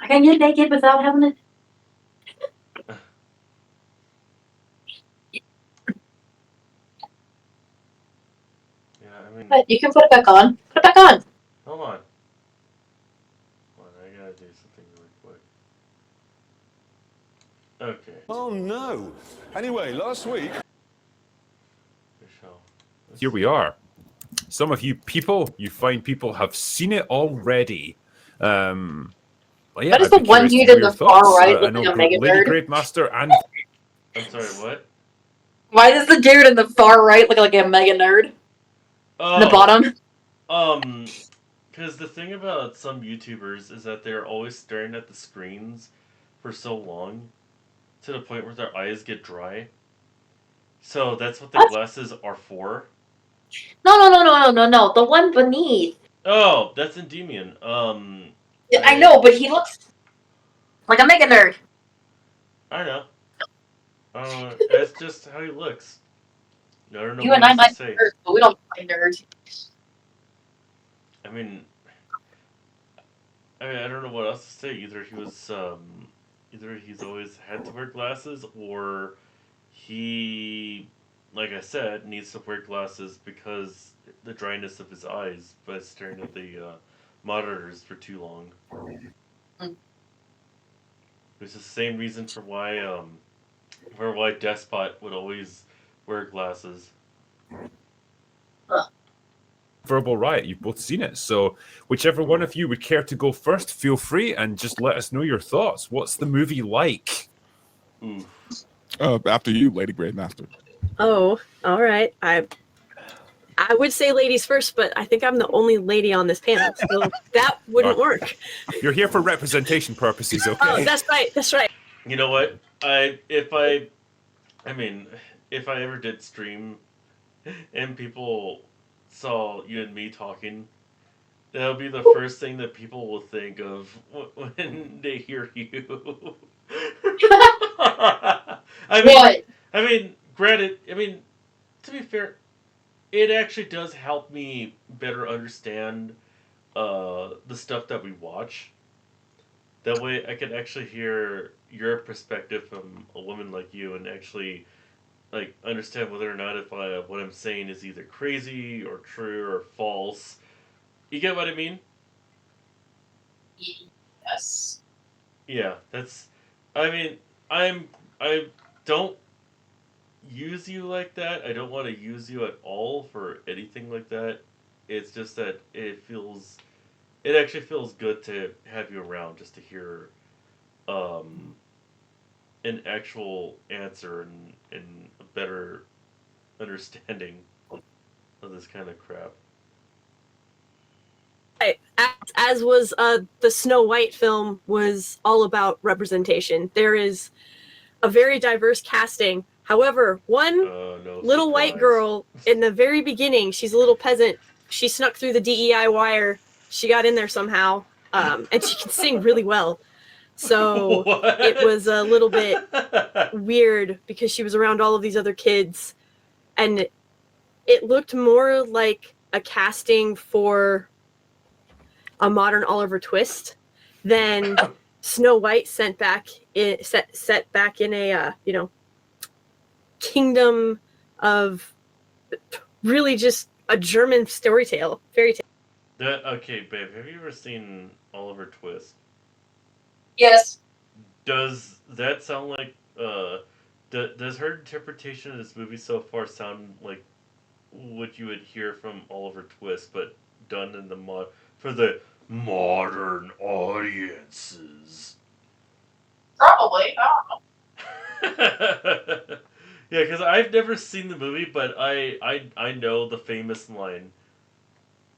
I can get naked without having to. Yeah, I mean. But you can put it back on. Put it back on. Hold on. Hold on, I gotta do something really quick. Okay. Oh no. Anyway, last week. Michelle. Here we are. Some of you fine people, have seen it already. Well, yeah, What is I'd the be one curious to dude hear in your the far thoughts. right I looking know a mega Lady nerd? Gravemaster and I'm sorry, what? Why does the dude in the far right look like a mega nerd? Oh. The bottom? Because the thing about some YouTubers is that they're always staring at the screens for so long to the point where their eyes get dry. So that's what the What? glasses are for. No. The one beneath. Oh, that's Endymion. I know, but he looks like a mega nerd. I know. That's just how he looks. I don't know You what and I else to might be say. nerds, but we don't like nerds. I mean, I don't know what else to say. Either he's always had to wear glasses, or he, like I said, needs to wear glasses because the dryness of his eyes by staring at the monitors for too long. Mm. It's the same reason for why Despot would always wear glasses. Verbal Riot. You've both seen it. So whichever one of you would care to go first, feel free and just let us know your thoughts. What's the movie like? Ooh. After you, Lady Gravemaster. Oh, all right. I would say ladies first, but I think I'm the only lady on this panel, so that wouldn't work. You're here for representation purposes, okay? Oh, that's right. That's right. You know what? If I ever did stream and people saw you and me talking, that'll be the first thing that people will think of when they hear you. What? Granted, to be fair, it actually does help me better understand the stuff that we watch. That way, I can actually hear your perspective from a woman like you, and actually understand whether or not if what I'm saying is either crazy or true or false. You get what I mean? Yes. Yeah, that's. I mean, I don't use you like that. I don't want to use you at all for anything like that. It's just that it actually feels good to have you around just to hear um, an actual answer and a better understanding of this kind of crap. As was the Snow White film was all about representation. There is a very diverse casting. However, one No little surprise. white girl in the very beginning, she's a little peasant. She snuck through the DEI wire. She got in there somehow, and she can sing really well. So What? it was a little bit weird because she was around all of these other kids, and it looked more like a casting for a modern Oliver Twist than Snow White set back in a kingdom of really just a German fairy tale. Okay, babe, have you ever seen Oliver Twist? Yes. Does that sound like does her interpretation of this movie so far sound like what you would hear from Oliver Twist, but done in for the modern audiences? Probably. I don't know. Yeah, because I've never seen the movie, but I know the famous line,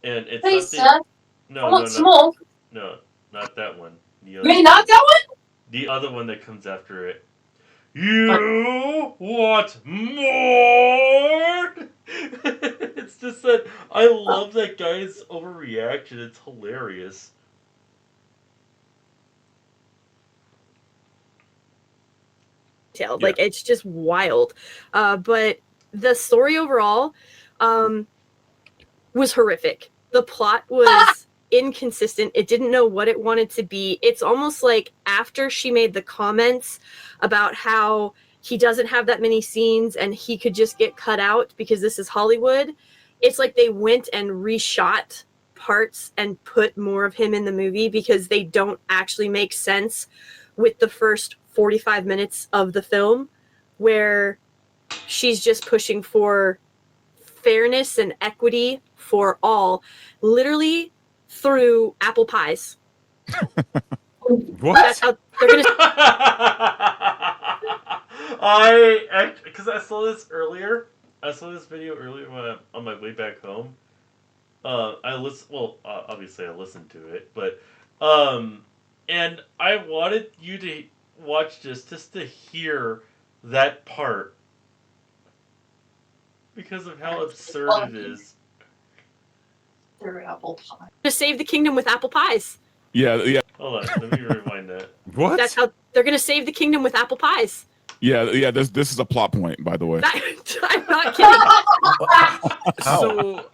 and it's Hey, not son. no, Smoke. no, not that one. The other Wait, not that one? The other one that comes after it. You want more? It's just that I love that guy's overreaction. It's hilarious. Like it's just wild. But the story overall was horrific. The plot was inconsistent. It didn't know what it wanted to be. It's almost like after she made the comments about how he doesn't have that many scenes and he could just get cut out because this is Hollywood, it's like they went and reshot parts and put more of him in the movie because they don't actually make sense with the first 45 minutes of the film, where she's just pushing for fairness and equity for all, literally through apple pies. What? That's how they're gonna. Because I saw this earlier. I saw this video earlier when on my way back home. Obviously I listened to it, but and I wanted you to watch this just to hear that part because of how absurd it is. Through apple pie. To save the kingdom with apple pies. Yeah. Hold on, let me rewind that. What? That's how they're gonna save the kingdom with apple pies. Yeah. This is a plot point, by the way. I'm not kidding. So,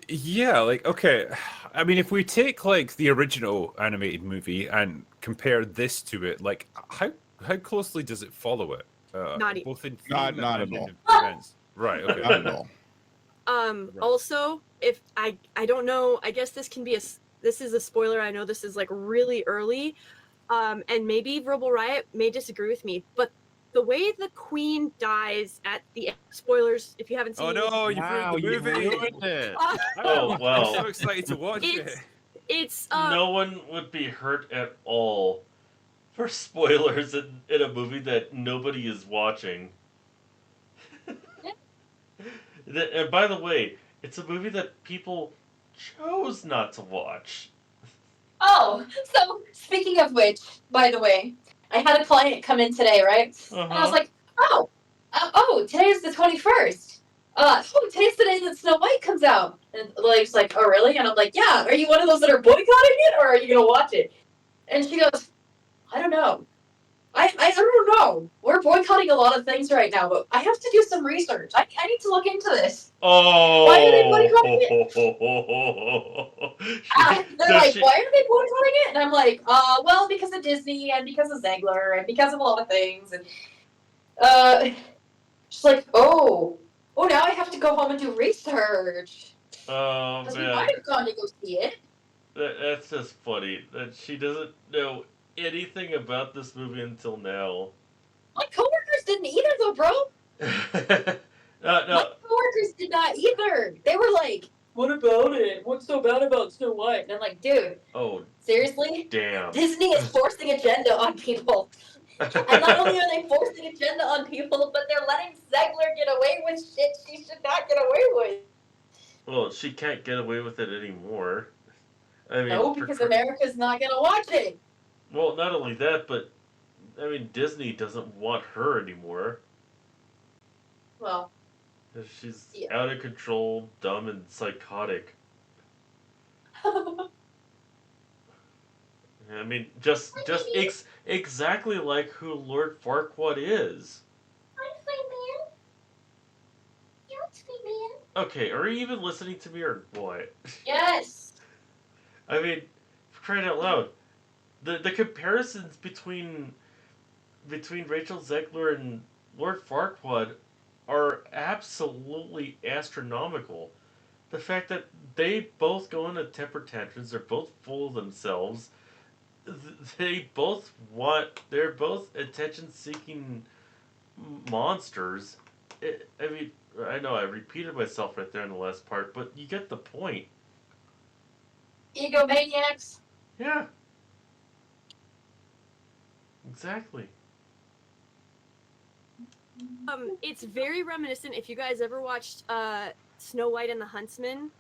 yeah, like, okay. I mean, if we take like the original animated movie and compare this to it, like, how closely does it follow it? Not both in Not theme at and all. in events. Right. Okay. Not at all. Also, if I don't know, I guess this is a spoiler. I know this is like really early, and maybe Verbal Riot may disagree with me, but the way the queen dies at the end, spoilers if you haven't seen. Oh no, you ruined the movie. it. Oh I'm wow. so excited to watch it. It's No one would be hurt at all for spoilers in a movie that nobody is watching. And by the way, it's a movie that people chose not to watch. Oh, so speaking of which, by the way, I had a client come in today, right? And I was like, today is the 21st. Today's the day that Snow White comes out. And Lily's like, oh, really? And I'm like, yeah, are you one of those that are boycotting it, or are you going to watch it? And she goes, I don't know. I don't know. We're boycotting a lot of things right now, but I have to do some research. I need to look into this. Oh. Why are they boycotting it? They're like, why are they boycotting it? And I'm like, well, because of Disney and because of Zegler and because of a lot of things. And she's like, oh, now I have to go home and do research. Oh, Because we man. might have gone to go see it. That's just funny that she doesn't know anything about this movie until now. My coworkers didn't either, though, bro. No. My coworkers did not either. They were like, what about it? What's so bad about Snow White? And I'm like, dude, Oh, seriously? damn. Disney is forcing agenda on people. And not only are they forcing agenda on people, but they're letting Zegler get away with shit she should not get away with. Well, she can't get away with it anymore. I mean, No, because America's not going to watch it. Well, not only that, but I mean, Disney doesn't want her anymore. Well, She's yeah. out of control, dumb, and psychotic. I mean, just exactly like who Lord Farquaad is. Okay, are you even listening to me or what? Yes. I mean, for crying out loud, the comparisons between Rachel Zegler and Lord Farquaad are absolutely astronomical. The fact that they both go into temper tantrums, they're both full of themselves. They're both attention-seeking monsters. I mean, I know I repeated myself right there in the last part, but you get the point. Egomaniacs. Yeah. Exactly. It's very reminiscent. If you guys ever watched Snow White and the Huntsman,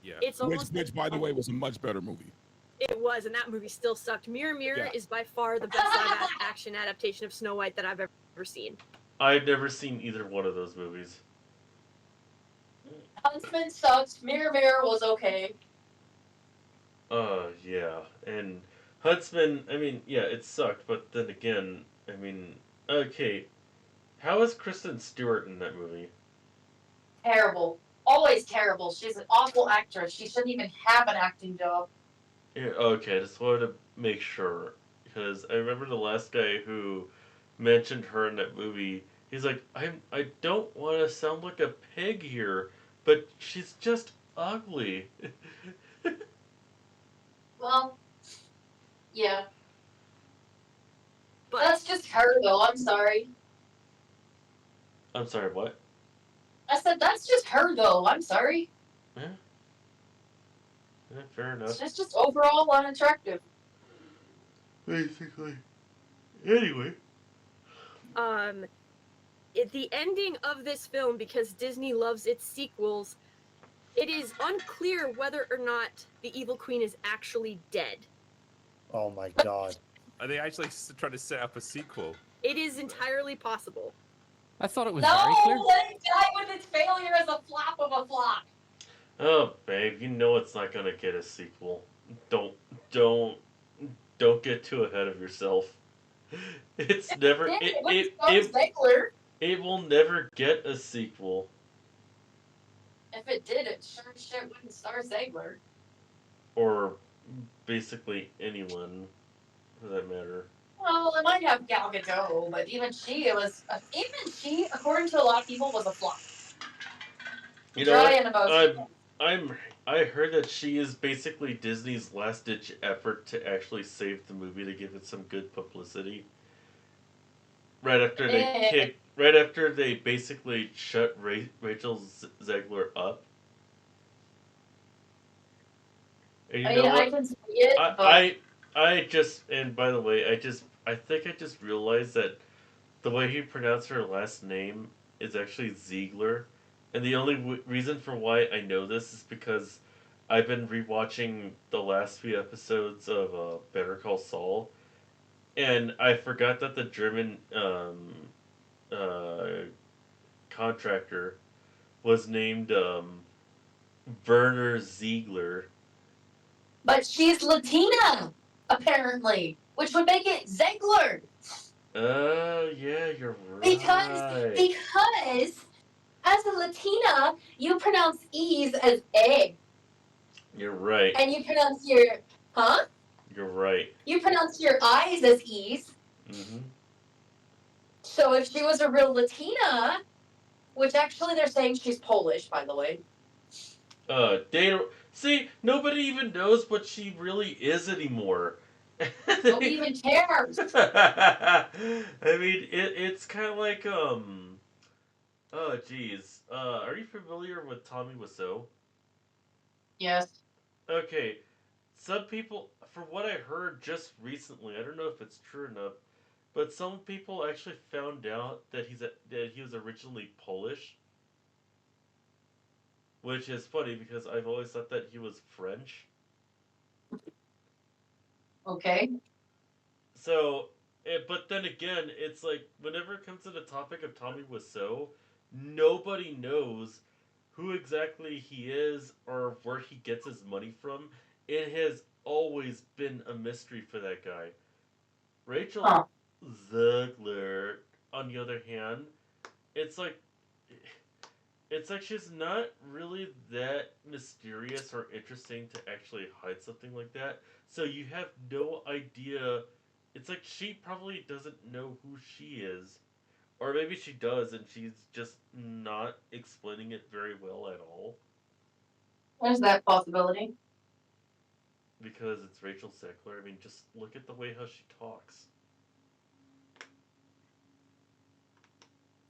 Yeah. it's almost Which, by the way, was a much better movie. it was, and that movie still sucked. Mirror Mirror Yeah. is by far the best live action adaptation of Snow White that I've ever seen. I've never seen either one of those movies. Huntsman sucked. Mirror Mirror was okay. Yeah. And Huntsman, I mean, yeah, it sucked, but then again, I mean, okay. How is Kristen Stewart in that movie? Terrible. Always terrible. She's an awful actress. She shouldn't even have an acting job. Yeah, okay, I just wanted to make sure because I remember the last guy who mentioned her in that movie. He's like, I don't want to sound like a pig here, but she's just ugly. Well, yeah. But That's just her, though. I'm sorry. I'm sorry, what? I said that's just her, though. I'm sorry. Yeah, fair enough. She's just overall unattractive. Basically. Anyway. The ending of this film, because Disney loves its sequels, it is unclear whether or not the Evil Queen is actually dead. Oh my god. Are they actually trying to set up a sequel? It is entirely possible. I thought it was No, very clear. let it die with its failure as a flop of a flop. Oh, babe, you know it's not gonna get a sequel. Don't get too ahead of yourself. It's never it will never get a sequel. If it did, it sure shit wouldn't star Ziegler. Or basically anyone, for that matter. Well, it might have Gal Gadot, but even she, according to a lot of people, was a flop. You know Dry what? and emotional. I heard that she is basically Disney's last ditch effort to actually save the movie to give it some good publicity. Right after they basically shut Rachel Zegler up. And you know what? I can see it, but I just, and by the way, I think I just realized that the way he pronounced her last name is actually Ziegler. And the only reason for why I know this is because I've been rewatching the last few episodes of Better Call Saul, and I forgot that the German contractor was named Werner Ziegler. but she's Latina, apparently, which would make it Ziegler. Oh, yeah, you're right. Because as a Latina, you pronounce E's as egg, You're right. and you pronounce your You're right. You pronounce your I's as E's. Mm-hmm. So if she was a real Latina, which actually they're saying she's Polish, by the way. Dana. See, nobody even knows what she really is anymore. Nobody even cares. I mean, it's kind of like oh geez. Are you familiar with Tommy Wiseau? Yes. Okay, some people, from what I heard just recently, I don't know if it's true enough, but some people actually found out that that he was originally Polish, which is funny because I've always thought that he was French. Okay. So, but then again, it's like whenever it comes to the topic of Tommy Wiseau, nobody knows who exactly he is or where he gets his money from. It has always been a mystery for that guy. Rachel Zegler, on the other hand, it's like she's not really that mysterious or interesting to actually hide something like that. So you have no idea. It's like she probably doesn't know who she is. Or maybe she does and she's just not explaining it very well at all. There's that possibility. Because it's Rachel Zegler. I mean, just look at the way how she talks.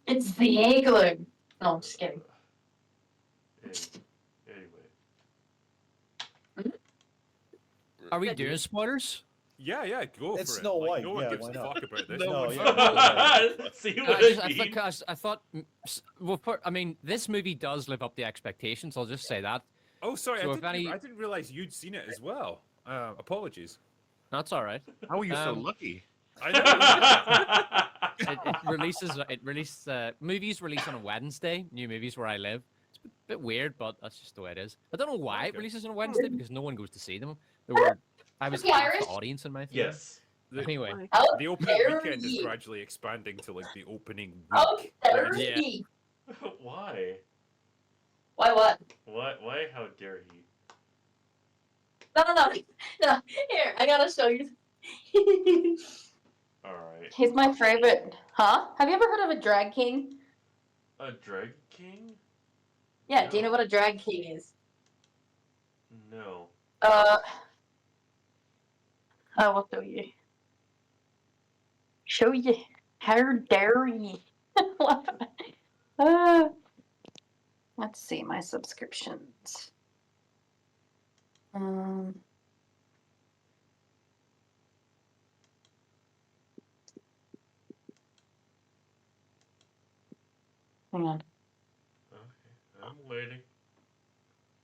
It's Ziegler. No, I'm just kidding. Anyway. Are we doing spoilers? Yeah, go It's for it. Snow Like, White, no one yeah, gives why a not? fuck about this. No, See what I mean? Because I thought, well, I mean, this movie does live up to expectations. I'll just say that. Oh, sorry, So I if any- didn't realize you'd seen it as well. Apologies. That's all right. How are you so Um, lucky? I know. It releases movies release on a Wednesday. New movies where I live. It's a bit weird, but that's just the way it is. I don't know why it Okay. releases on a Wednesday because no one goes to see them. I was Is he half Irish? the audience in my theater. Yes. Anyway, How The opening dare weekend is ye? gradually expanding to like the opening How week. dare Yeah. he? Why? Why what? Why? How dare he? No. Here, I gotta show you. Alright. He's my favorite. Huh? Have you ever heard of a drag king? A drag king? Yeah, do you No. know what a drag king is? No. I will show you. Show you. How dare you? Let's see my subscriptions. Hang on. Okay, I'm waiting.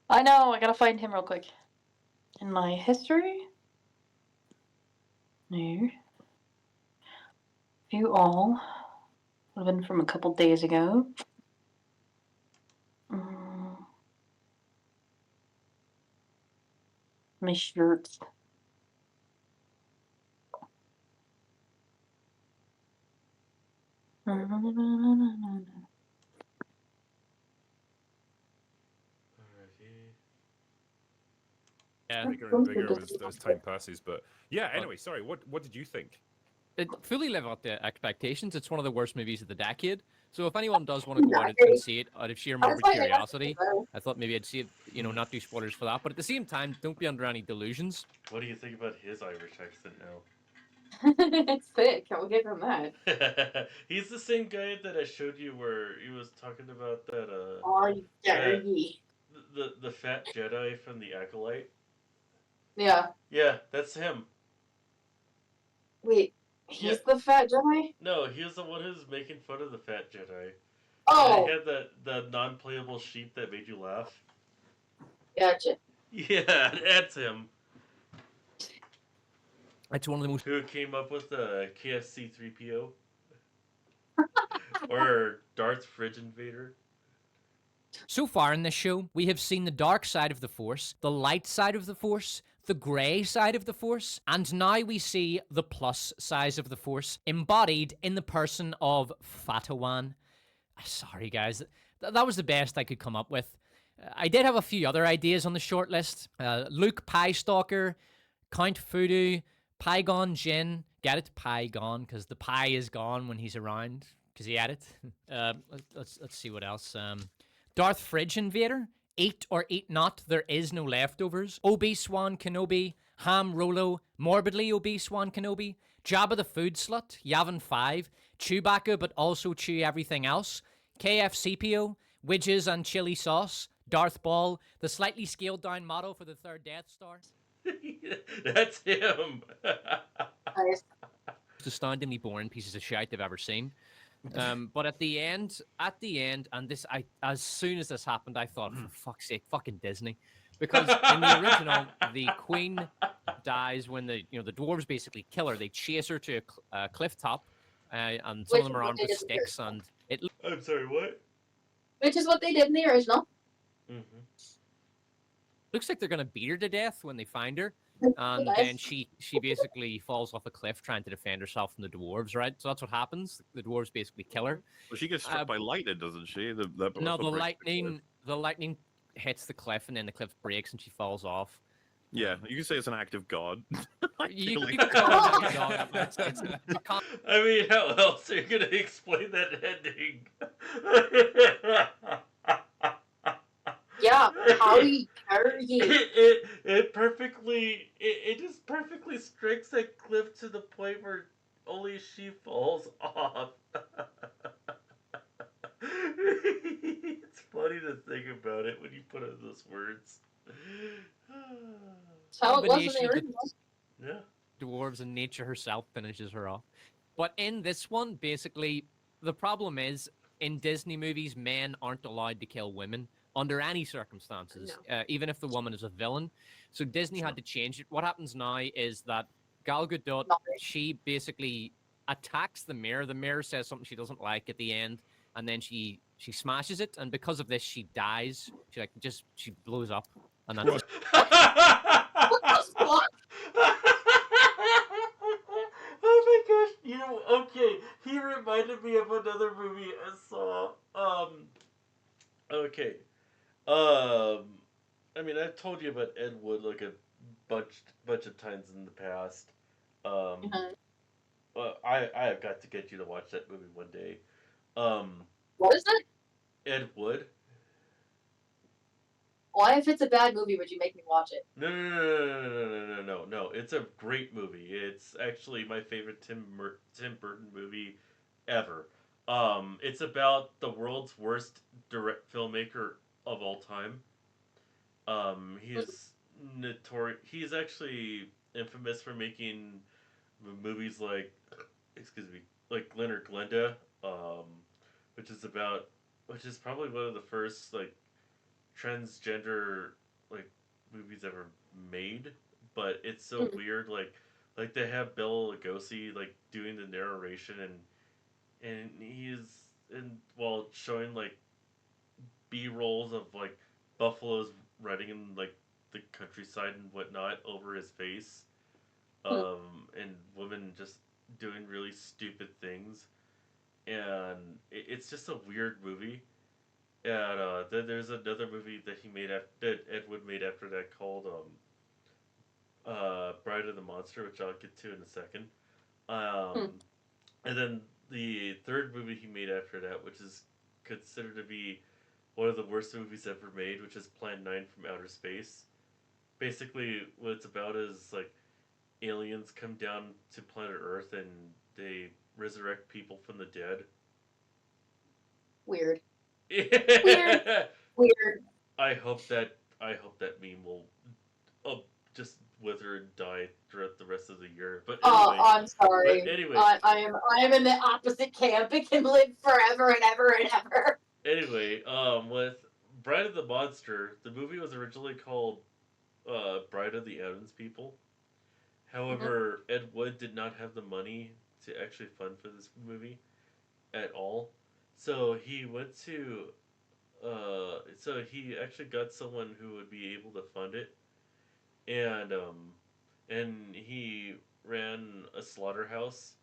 I know, I gotta find him real quick. In my history? No. View all. Would have been from a couple days ago. My shirts. Alrighty. Yeah, Bigger and bigger as time passes. But yeah, anyway, sorry. What did you think? it fully lived up to expectations. It's one of the worst movies of the decade. So if anyone does want to go out and see it out of sheer morbid curiosity, I thought maybe I'd see it, not do spoilers for that. But at the same time, don't be under any delusions. What do you think about his Irish accent now? It's thick. I'll give him that. He's the same guy that I showed you where he was talking about that Oh, dare ye. the fat Jedi from the Acolyte. Yeah. Yeah, that's him. Wait, he's the fat Jedi? No, he was the one who's making fun of the fat Jedi. Oh, And he had the non-playable sheep that made you laugh. gotcha. Yeah, that's him. It's one of the most. Who came up with the KFC 3PO? Or Darth Fridge Invader? So far in this show, we have seen the dark side of the Force, the light side of the Force, the grey side of the Force, and now we see the plus side of the Force embodied in the person of Fatawan. Sorry, guys. That was the best I could come up with. I did have a few other ideas on the short list. Luke Pie Stalker, Count Fudu, Pygon Jin. Get it? Pygon, because the pie is gone when he's around, because he had it. Let's see what else. Darth Fridge Invader. Eat or eat not, there is no leftovers. Obi-Swan Kenobi. Ham Rolo. Morbidly Obi-Swan Kenobi. Jabba the Food Slut. Yavin 5. Chewbacca, but also chew everything else. KFCPO. Widges and chili sauce. Darth Ball. The slightly scaled down model for the third Death Star. That's him. Nice. Most astoundingly boring pieces of shite they've ever seen. But at the end, and this, as soon as this happened, I thought, for fuck's sake, fucking Disney, because in the original, the Queen dies when the dwarves basically kill her. They chase her to a cliff top, and some of them are armed with sticks, and it I'm sorry, what? Which is what they did in the original. Mm-hmm. looks like they're gonna beat her to death when they find her. And Nice. then she basically falls off a cliff trying to defend herself from the dwarves, right? So that's what happens. The dwarves basically kill her. Well, she gets struck by lightning, doesn't she? No, the lightning hits the cliff, and then the cliff breaks, and she falls off. Yeah, you can say it's an act of God. You Like- can call it God, but it's a I mean, how else are you gonna explain that ending? Yeah, how dare ye? It perfectly it just perfectly strikes that cliff to the point where only she falls off. It's funny to think about it when you put it in those words. That's how it was in the Combination of the- original. Yeah. dwarves and nature herself finishes her off. But in this one, basically, the problem is in Disney movies, men aren't allowed to kill women under any circumstances, even if the woman is a villain. So Disney had to change it. What happens now is that Gal Gadot, she basically attacks the mirror. The mirror says something she doesn't like at the end, and then she smashes it. And because of this, she dies. She blows up, and that's it. Oh my gosh! Okay. He reminded me of another movie I saw. Okay. I mean, I've told you about Ed Wood like a bunch of times in the past. Mhm. I have got to get you to watch that movie one day. Um, What is it? Ed Wood. Why, if it's a bad movie, would you make me watch it? No. It's a great movie. It's actually my favorite Tim Burton movie ever. It's about the world's worst direct filmmaker of all time. He's notorious. He's actually infamous for making movies like, excuse me, like Glen or Glenda, um, which is about, which is probably one of the first like transgender like movies ever made. But it's so weird, like they have Bela Lugosi like doing the narration, and he's and while showing like B rolls of like buffaloes running in like the countryside and whatnot over his face, and women just doing really stupid things, and it's just a weird movie. And then there's another movie that he made after that Ed Wood made after that called Bride of the Monster, which I'll get to in a second. Um, and then the third movie he made after that, which is considered to be one of the worst movies ever made, which is Plan 9 from Outer Space. Basically, what it's about is like aliens come down to planet Earth and they resurrect people from the dead. Weird. Weird. Weird. I hope that meme will just wither and die throughout the rest of the year. But anyway, I'm sorry. But anyway. I am in the opposite camp. It can live forever and ever and ever. Anyway, with Bride of the Monster, the movie was originally called Bride of the Evans People. However, Ed Wood did not have the money to actually fund for this movie at all. So he went to so he actually got someone who would be able to fund it, and he ran a slaughterhouse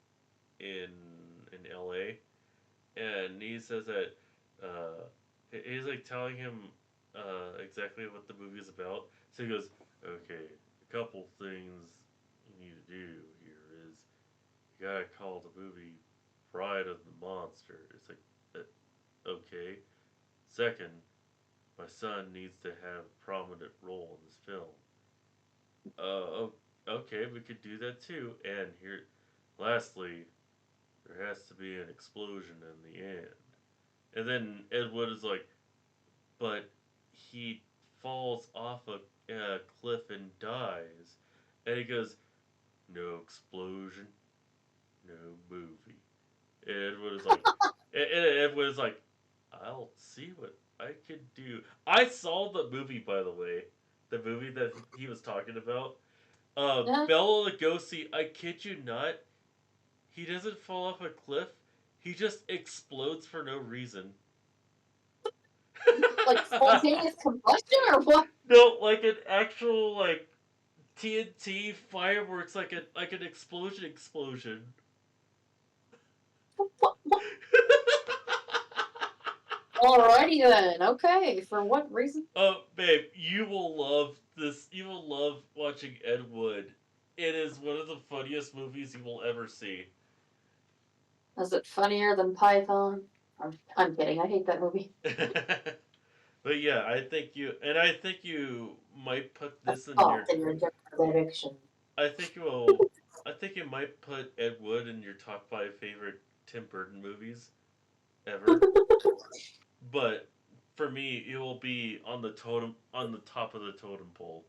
in L.A. And he says that he's like telling him exactly what the movie is about. So he goes, "Okay, a couple things you need to do here is you gotta call the movie Bride of the Monster." It's like, okay. Second, my son needs to have a prominent role in this film. Okay, we could do that too. And here, lastly, there has to be an explosion in the end. And then Ed Wood is like, but he falls off a cliff and dies. And he goes, no explosion, no movie. And Ed Wood is like, Ed Wood is like, I'll see what I could do. I saw the movie, by the way, the movie that he was talking about. Bela Lugosi, I kid you not, he doesn't fall off a cliff. He just explodes for no reason. Like spontaneous combustion or what? No, like an actual like TNT fireworks, like an explosion. What? Alrighty then. Okay. For what reason? Oh, babe, you will love this. You will love watching Ed Wood. It is one of the funniest movies you will ever see. Is it funnier than Python? I'm kidding. I hate that movie. But yeah, I think you might put this in your different direction. I think you might put Ed Wood in your top 5 favorite Tim Burton movies ever. But for me, it will be on the top of the totem pole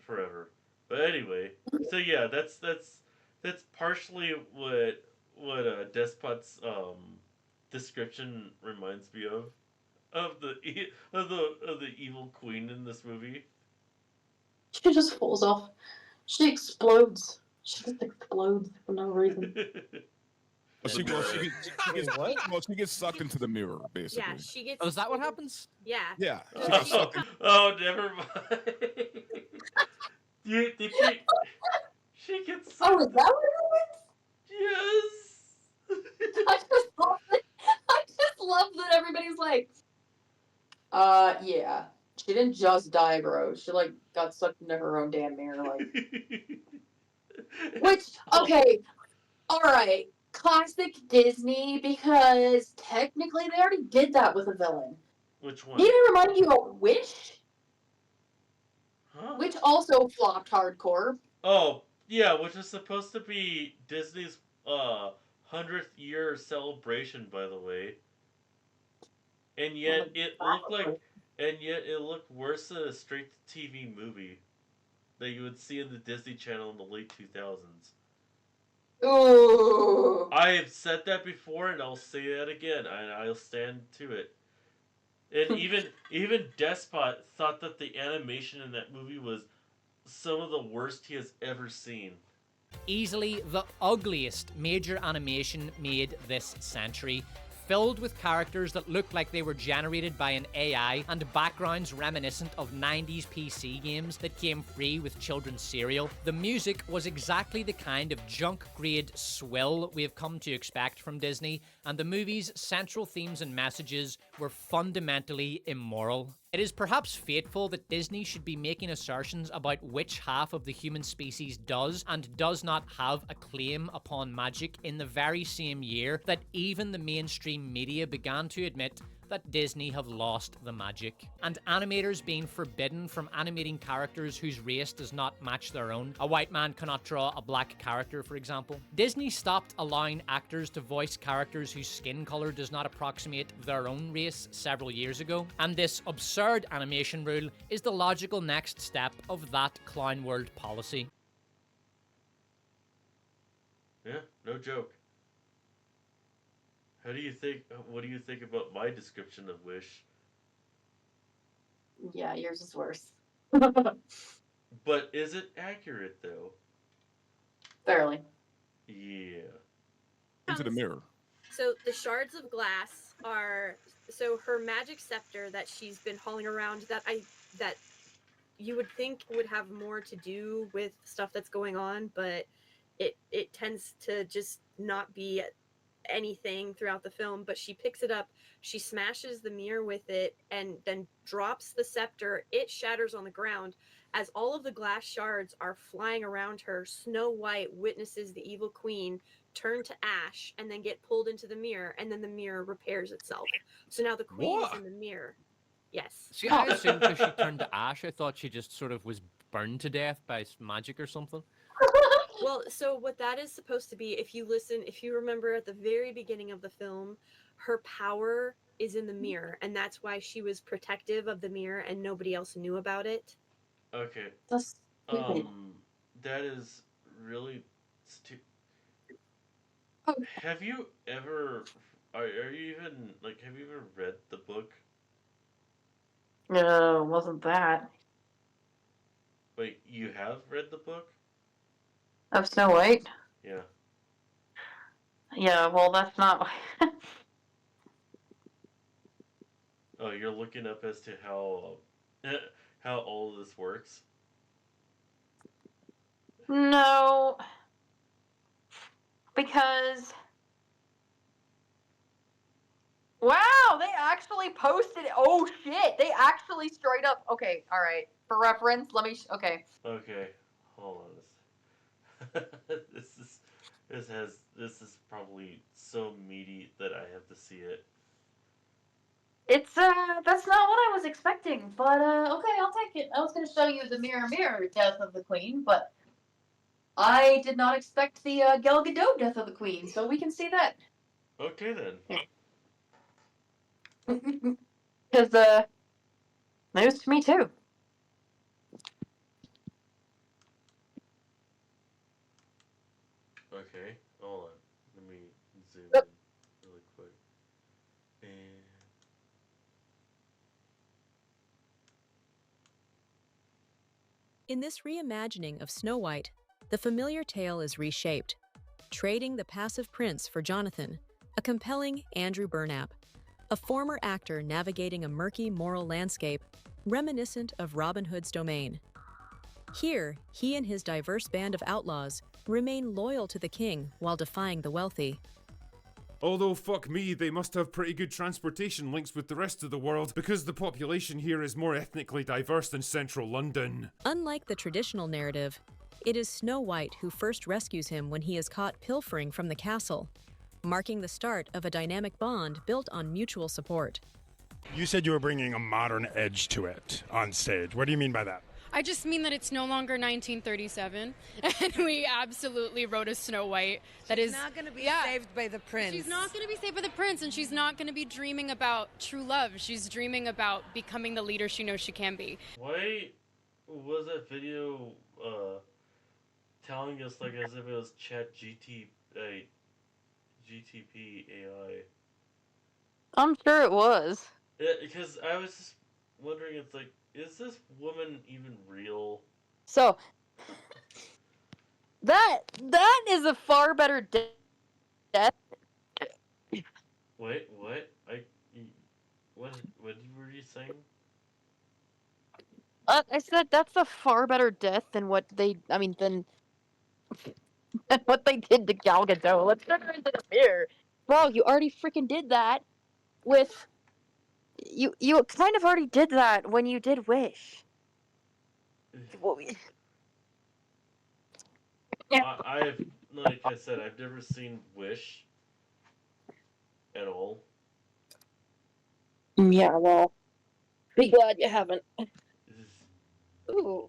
forever. But anyway, so yeah, that's partially what Despot's description reminds me of the evil queen in this movie. She just falls off. She explodes. She just explodes for no reason. She gets sucked into the mirror, basically. Yeah, she gets. Oh, is that what happens? Yeah. Yeah. Oh, never mind. She gets sucked. Oh, is that what it Yes. I just love that everybody's like, yeah. She didn't just die, bro. She like got sucked into her own damn mirror. Like, which okay, all right, classic Disney because technically they already did that with a villain. Which one? Need I remind you of Wish, Huh? which also flopped hardcore. Oh, yeah, which is supposed to be Disney's 100th year celebration, by the way. And yet it looked worse than a straight to TV movie that you would see in the Disney Channel in the late 2000s. Ooh. I have said that before, and I'll say that again, and I'll stand to it. And even Despot thought that the animation in that movie was some of the worst he has ever seen. Easily the ugliest major animation made this century, filled with characters that looked like they were generated by an AI and backgrounds reminiscent of 90s PC games that came free with children's cereal. The music was exactly the kind of junk-grade swill we have come to expect from Disney, and the movie's central themes and messages were fundamentally immoral. It is perhaps fateful that Disney should be making assertions about which half of the human species does and does not have a claim upon magic in the very same year that even the mainstream media began to admit that Disney have lost the magic. And animators being forbidden from animating characters whose race does not match their own. A white man cannot draw a black character, for example. Disney stopped allowing actors to voice characters whose skin color does not approximate their own race several years ago. And this absurd animation rule is the logical next step of that clown world policy. Yeah, no joke. What do you think about my description of Wish? Yeah, yours is worse. But is it accurate though? Barely. Yeah. Into the mirror. So the shards of glass are her magic scepter that she's been hauling around that you would think would have more to do with stuff that's going on, but it tends to just not be anything throughout the film. But she picks it up, she smashes the mirror with it, and then drops the scepter. It shatters on the ground. As all of the glass shards are flying around her, Snow White witnesses the evil queen turn to ash and then get pulled into the mirror, and then the mirror repairs itself. So now the queen is in the mirror. Yes. See, I assumed because she turned to ash, I thought she just sort of was burned to death by magic or something. Well, so what that is supposed to be, if you remember at the very beginning of the film, her power is in the mirror, and that's why she was protective of the mirror and nobody else knew about it. Okay. That's stupid. That is really stupid. Oh. Have you ever have you ever read the book? No, wasn't that. Wait, you have read the book? Of Snow White? Yeah. Yeah, well, that's not. Oh, you're looking up as to how all of this works? No. Because. Wow, they actually posted. Oh shit, they actually straight up. Okay, alright. For reference, let me. Okay. Okay, hold on. This is probably so meaty that I have to see it. It's that's not what I was expecting, but okay, I'll take it. I was gonna show you the mirror death of the queen, but I did not expect the Gal Gadot death of the queen, so we can see that. Okay then. Because news to me too. Okay, hold on. Let me zoom Yep. in really quick. And In this reimagining of Snow White, the familiar tale is reshaped, trading the passive prince for Jonathan, a compelling Andrew Burnap, a former actor navigating a murky moral landscape reminiscent of Robin Hood's domain. Here, he and his diverse band of outlaws remain loyal to the king while defying the wealthy. Although, fuck me, they must have pretty good transportation links with the rest of the world because the population here is more ethnically diverse than central London. Unlike the traditional narrative, it is Snow White who first rescues him when he is caught pilfering from the castle, marking the start of a dynamic bond built on mutual support. You said you were bringing a modern edge to it on stage. What do you mean by that? I just mean that it's no longer 1937, and we absolutely wrote a Snow White that is not going to be saved by the prince. She's not going to be saved by the prince, and she's not going to be dreaming about true love. She's dreaming about becoming the leader she knows she can be. Why was that video telling us like as if it was GTP AI? I'm sure it was. Yeah, because I was just wondering, it's like, is this woman even real? So that is a far better death. Wait, what? What were you saying? I said that's a far better death than what they. I mean, than what they did to Gal Gadot. Let's put her into the mirror. Bro, you already freaking did that with. You kind of already did that when you did Wish. I've, like I said, I've never seen Wish at all. Yeah, well, be glad you haven't. Ooh.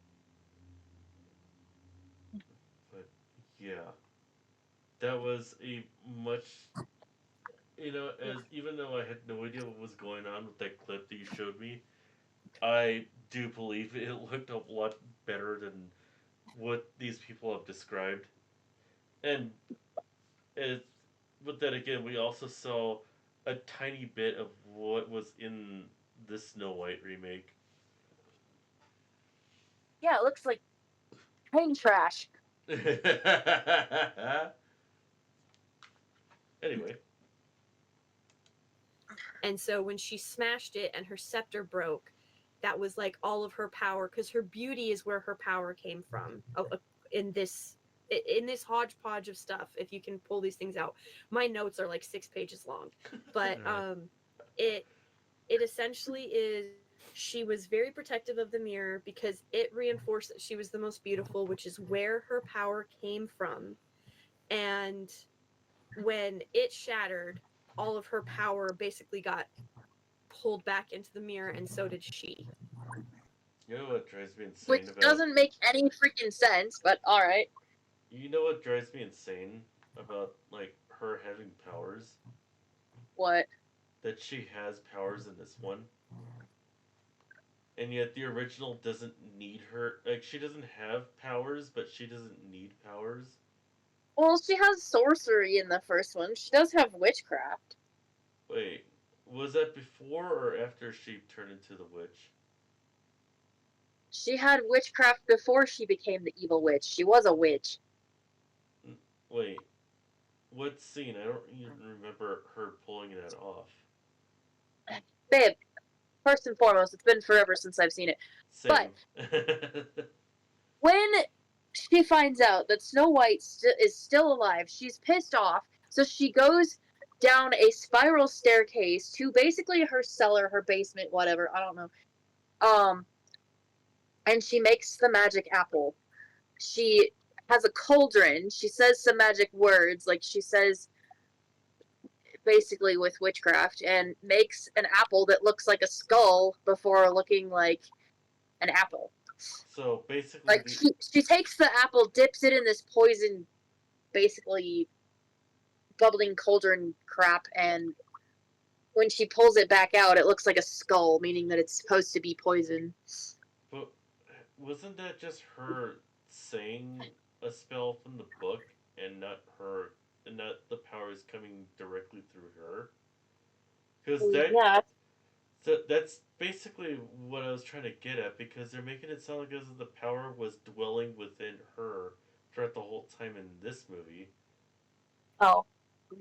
But yeah, that was a much, as even though I had no idea what was going on with that clip that you showed me, I do believe it looked a lot better than what these people have described. And but then again, we also saw a tiny bit of what was in the Snow White remake. Yeah, it looks like train trash. Anyway. And so when she smashed it and her scepter broke, that was like all of her power, because her beauty is where her power came from. In this hodgepodge of stuff, if you can pull these things out. My notes are like 6 pages long, but it essentially is, she was very protective of the mirror because it reinforced that she was the most beautiful, which is where her power came from. And when it shattered, all of her power basically got pulled back into the mirror, and so did she. You know what drives me insane Which about... doesn't make any freaking sense, but alright. You know what drives me insane about, like, her having powers? What? That she has powers in this one. And yet the original doesn't need her. Like, she doesn't have powers, but she doesn't need powers. Well, she has sorcery in the first one. She does have witchcraft. Wait, was that before or after she turned into the witch? She had witchcraft before she became the evil witch. She was a witch. Wait, what scene? I don't even remember her pulling that off. Babe, first and foremost, it's been forever since I've seen it. Same. But when she finds out that Snow White is still alive, she's pissed off, so she goes down a spiral staircase to basically her cellar, her basement, whatever, I don't know. And she makes the magic apple. She has a cauldron. She says some magic words, like she says basically with witchcraft, and makes an apple that looks like a skull before looking like an apple. So basically, like she takes the apple, dips it in this poison, basically bubbling cauldron crap, and when she pulls it back out, it looks like a skull, meaning that it's supposed to be poison. But wasn't that just her saying a spell from the book, and not the powers coming directly through her? Because that's basically what I was trying to get at, because they're making it sound like as if the power was dwelling within her throughout the whole time in this movie. Oh.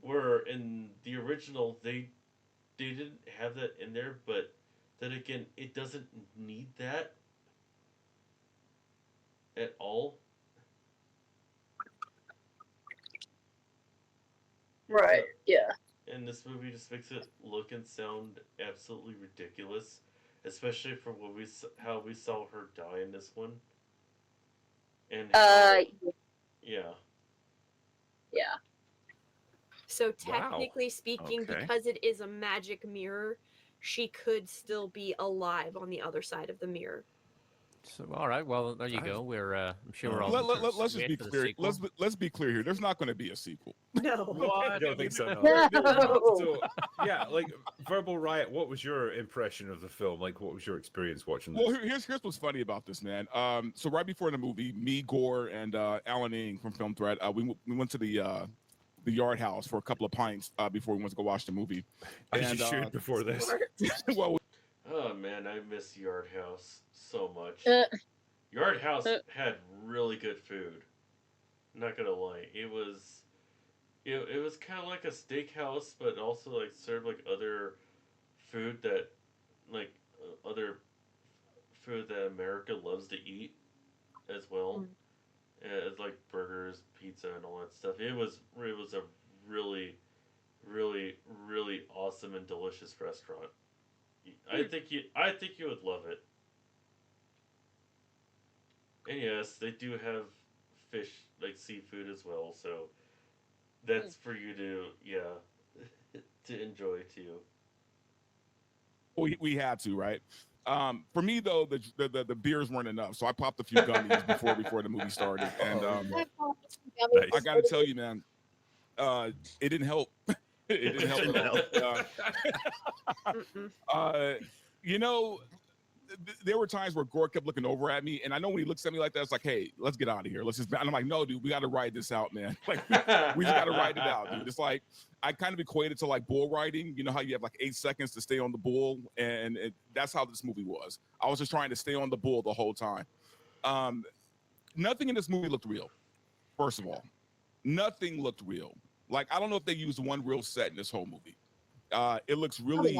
Where in the original, they didn't have that in there, but then again, it doesn't need that at all. Right, yeah. and this movie just makes it look and sound absolutely ridiculous, especially for how we saw her die in this one. And how, yeah. Yeah. So technically speaking, Okay. because it is a magic mirror, she could still be alive on the other side of the mirror. So, all right. Well, there you go. We're I'm sure we're all. Let's just wait be for the clear. sequel. Let's be clear here. There's not going to be a sequel. No. I don't think so. No. No. So, yeah, like Verbal Riot. What was your impression of the film? Like, what was your experience watching this? Well, here's what's funny about this, man. So right before the movie, me, Gore, and Alan Ing from Film Threat, we went to the Yard House for a couple of pints before we went to go watch the movie. As you should before this. Well, Oh man, I miss Yard House so much. Yard House had really good food. Not gonna lie, it was kind of like a steakhouse, but also like served like other food that other food that America loves to eat as well. It's like burgers, pizza, and all that stuff. It was a really, really, really awesome and delicious restaurant. I think you would love it. And yes, they do have fish, like seafood as well, so that's for you to to enjoy too. we had to, right? For me though, the beers weren't enough, so I popped a few gummies before the movie started, and I got to tell you, man, it didn't help. It didn't help at all. You know, there were times where Gore kept looking over at me, and I know when he looks at me like that, it's like, hey, let's get out of here. Let's just. And I'm like, no, dude, we got to ride this out, man. Like, we just got to ride it out, dude. It's like I kind of equated to like bull riding. You know how you have like 8 seconds to stay on the bull, and that's how this movie was. I was just trying to stay on the bull the whole time. Nothing in this movie looked real. First of all, nothing looked real. Like, I don't know if they used one real set in this whole movie. It looks really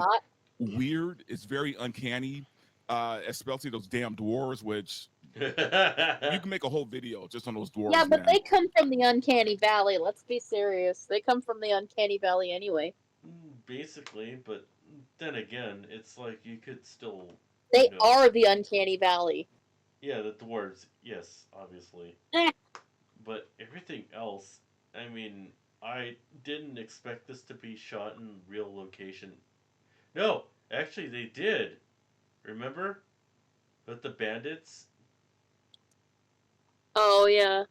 weird. It's very uncanny, especially those damn dwarves, which you can make a whole video just on those dwarves. Yeah, but man. they come from the Uncanny Valley. Let's be serious. They come from the Uncanny Valley anyway. Basically, but then again, it's like you could still. They are the Uncanny Valley. Yeah, the dwarves. Yes, obviously. But everything else, I mean, I didn't expect this to be shot in real location. No, actually they did. Remember? With the bandits? Oh, yeah.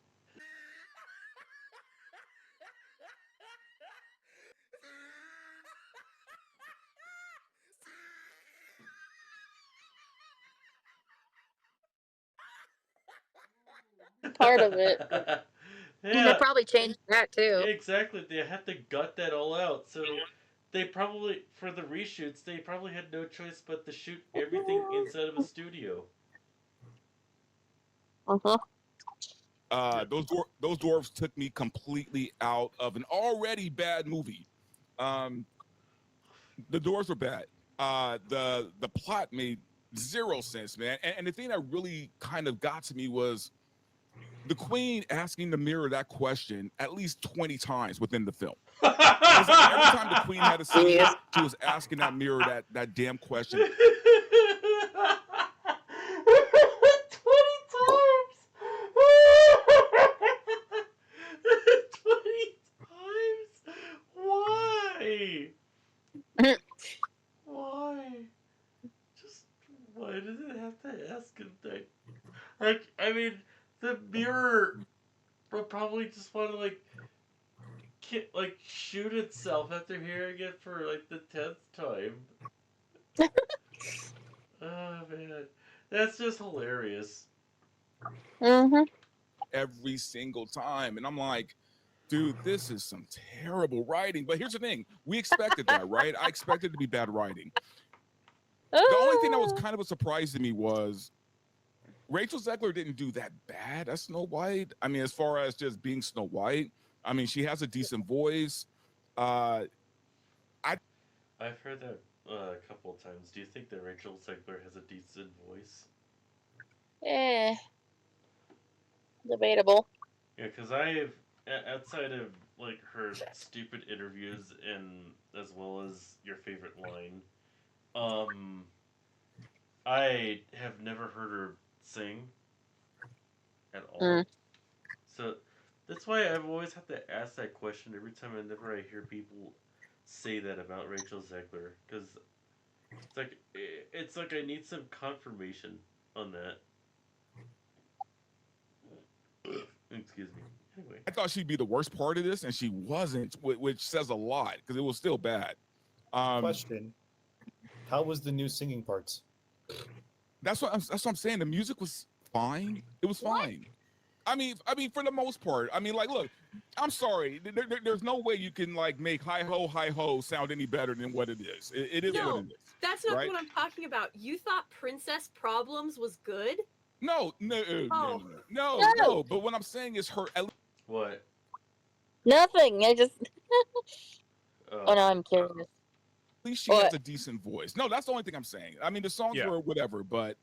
Part of it. Yeah. They probably changed that too. Exactly. They had to gut that all out. So they probably, for the reshoots, they probably had no choice but to shoot everything inside of a studio. Those dwarves took me completely out of an already bad movie. The dwarves were bad. The plot made zero sense, man. And the thing that really kind of got to me was the queen asking the mirror that question at least 20 times within the film. It's like every time the queen had a scene, she was asking that mirror that damn question. 20 times! 20 times? Why? Why? Just, why does it have to ask him that? Like, I mean, the mirror will probably just want to, like, shoot itself after hearing it for, like, the 10th time. Oh, man. That's just hilarious. Every single time. And I'm like, dude, this is some terrible writing. But here's the thing. We expected that, right? I expected it to be bad writing. The only thing that was kind of a surprise to me was Rachel Zegler didn't do that bad as Snow White. I mean, as far as just being Snow White, I mean, she has a decent voice. I've heard that a couple of times. Do you think that Rachel Zegler has a decent voice? Debatable. Yeah, because I've outside of like her stupid interviews and as well as your favorite line, I have never heard her sing at all. So that's why I've always had to ask that question every time whenever I hear people say that about Rachel Zegler, because it's like I need some confirmation on that. Excuse me. Anyway, I thought she'd be the worst part of this, and she wasn't, which says a lot because it was still bad. Question: how was the new singing parts? That's what I'm saying. The music was fine. It was fine. I mean, for the most part. I mean, like, look, I'm sorry. There's no way you can like make hi ho sound any better than what it is. It is No, what it is. that's not right? what I'm talking about. You thought Princess Problems was good? No. Oh. But what I'm saying is her. what? Nothing. I just. Oh no, I'm curious. At least she has a decent voice. No, that's the only thing I'm saying. I mean, the songs were whatever, but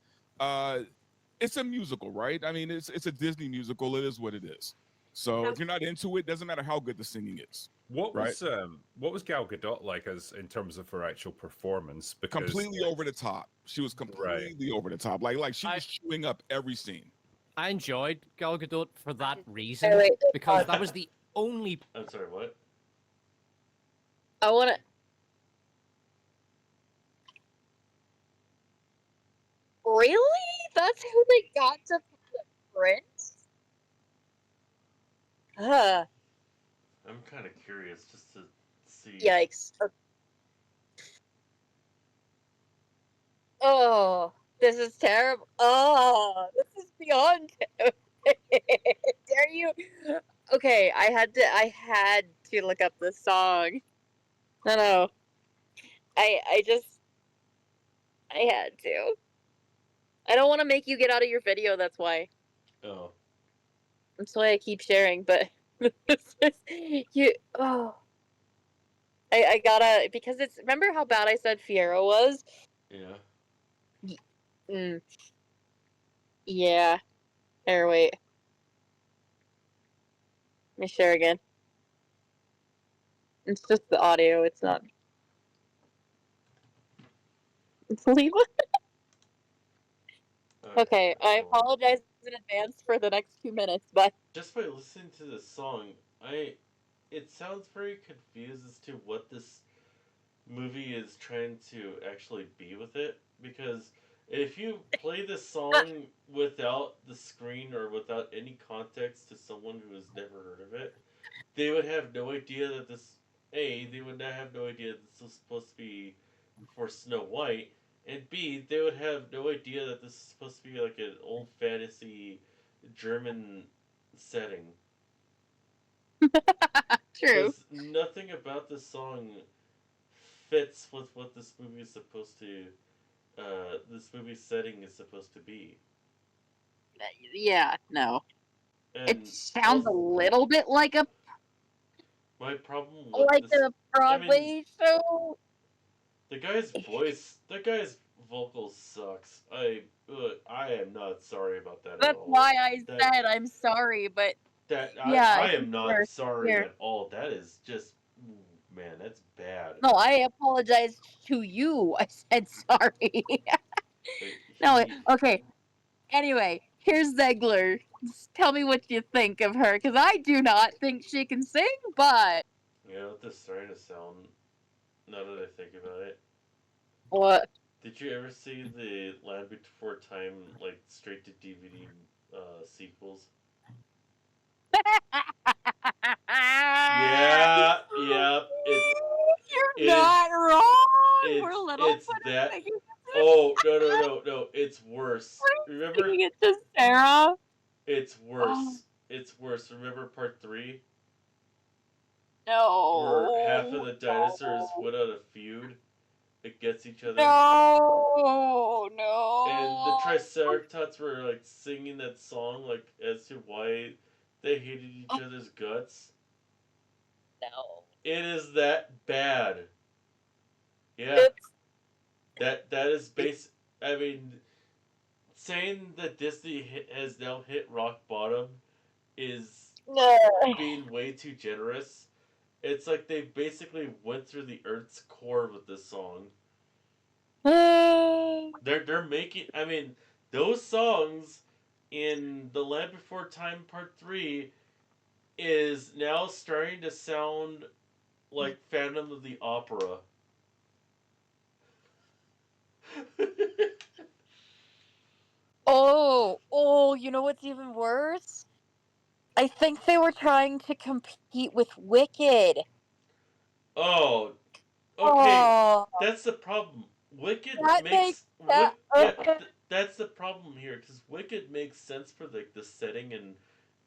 it's a musical, right? I mean, it's a Disney musical. It is what it is. So if you're not into it, doesn't matter how good the singing is. What was Gal Gadot like as in terms of her actual performance? Because completely over the top. She was completely over the top. Like she was chewing up every scene. I enjoyed Gal Gadot for that reason because that was the only. I'm sorry. What? I want to. Really? That's who they got to play the prince? I'm kind of curious just to see. Yikes. Oh, this is terrible. Oh, this is beyond. Dare you? Okay, I had to look up this song. No. I had to. I don't want to make you get out of your video, that's why. Oh. That's why I keep sharing, but I gotta, because it's, remember how bad I said Fiero was? Yeah. Yeah. Here, wait. Let me share again. It's just the audio, it's not. Leave it. Okay, I apologize in advance for the next 2 minutes, but just by listening to this song, it sounds very confused as to what this movie is trying to actually be with it. Because if you play this song without the screen or without any context to someone who has never heard of it, they would have no idea that this. They would not have no idea that this was supposed to be for Snow White. And B, they would have no idea that this is supposed to be like an old fantasy German setting. True. Nothing about this song fits with what this movie is supposed to. This movie's setting is supposed to be. yeah, no. And It sounds a little bit like a my problem with like this, a Broadway show. The guy's vocals sucks. I am not sorry about that That's at all. why I said I'm sorry, but I am not sorry at all. That is just, man, that's bad. No, I apologize to you. I said sorry. No, okay. Anyway, here's Zegler. Just tell me what you think of her, because I do not think she can sing, but... You know what this is starting to sound, now that I think about it? What? Did you ever see the Land Before Time, like, straight to DVD sequels? Yeah. You're not wrong. We're little. It's that. Oh no! It's worse. Remember? It to Sarah. It's worse. It's worse. Remember part 3? No. Where half of the dinosaurs went on a feud against each other. No. And the Triceratops were like singing that song like as to why they hated each other's guts. No. It is that bad. Yeah. That is I mean, saying that Disney has now hit rock bottom is being way too generous. It's like they basically went through the Earth's core with this song. They're making. I mean, those songs in The Land Before Time Part 3 is now starting to sound like Phantom of the Opera. Oh, you know what's even worse? I think they were trying to compete with Wicked. Oh, okay. Oh. That's the problem. Wicked That makes that- that's the problem here because Wicked makes sense for like the setting and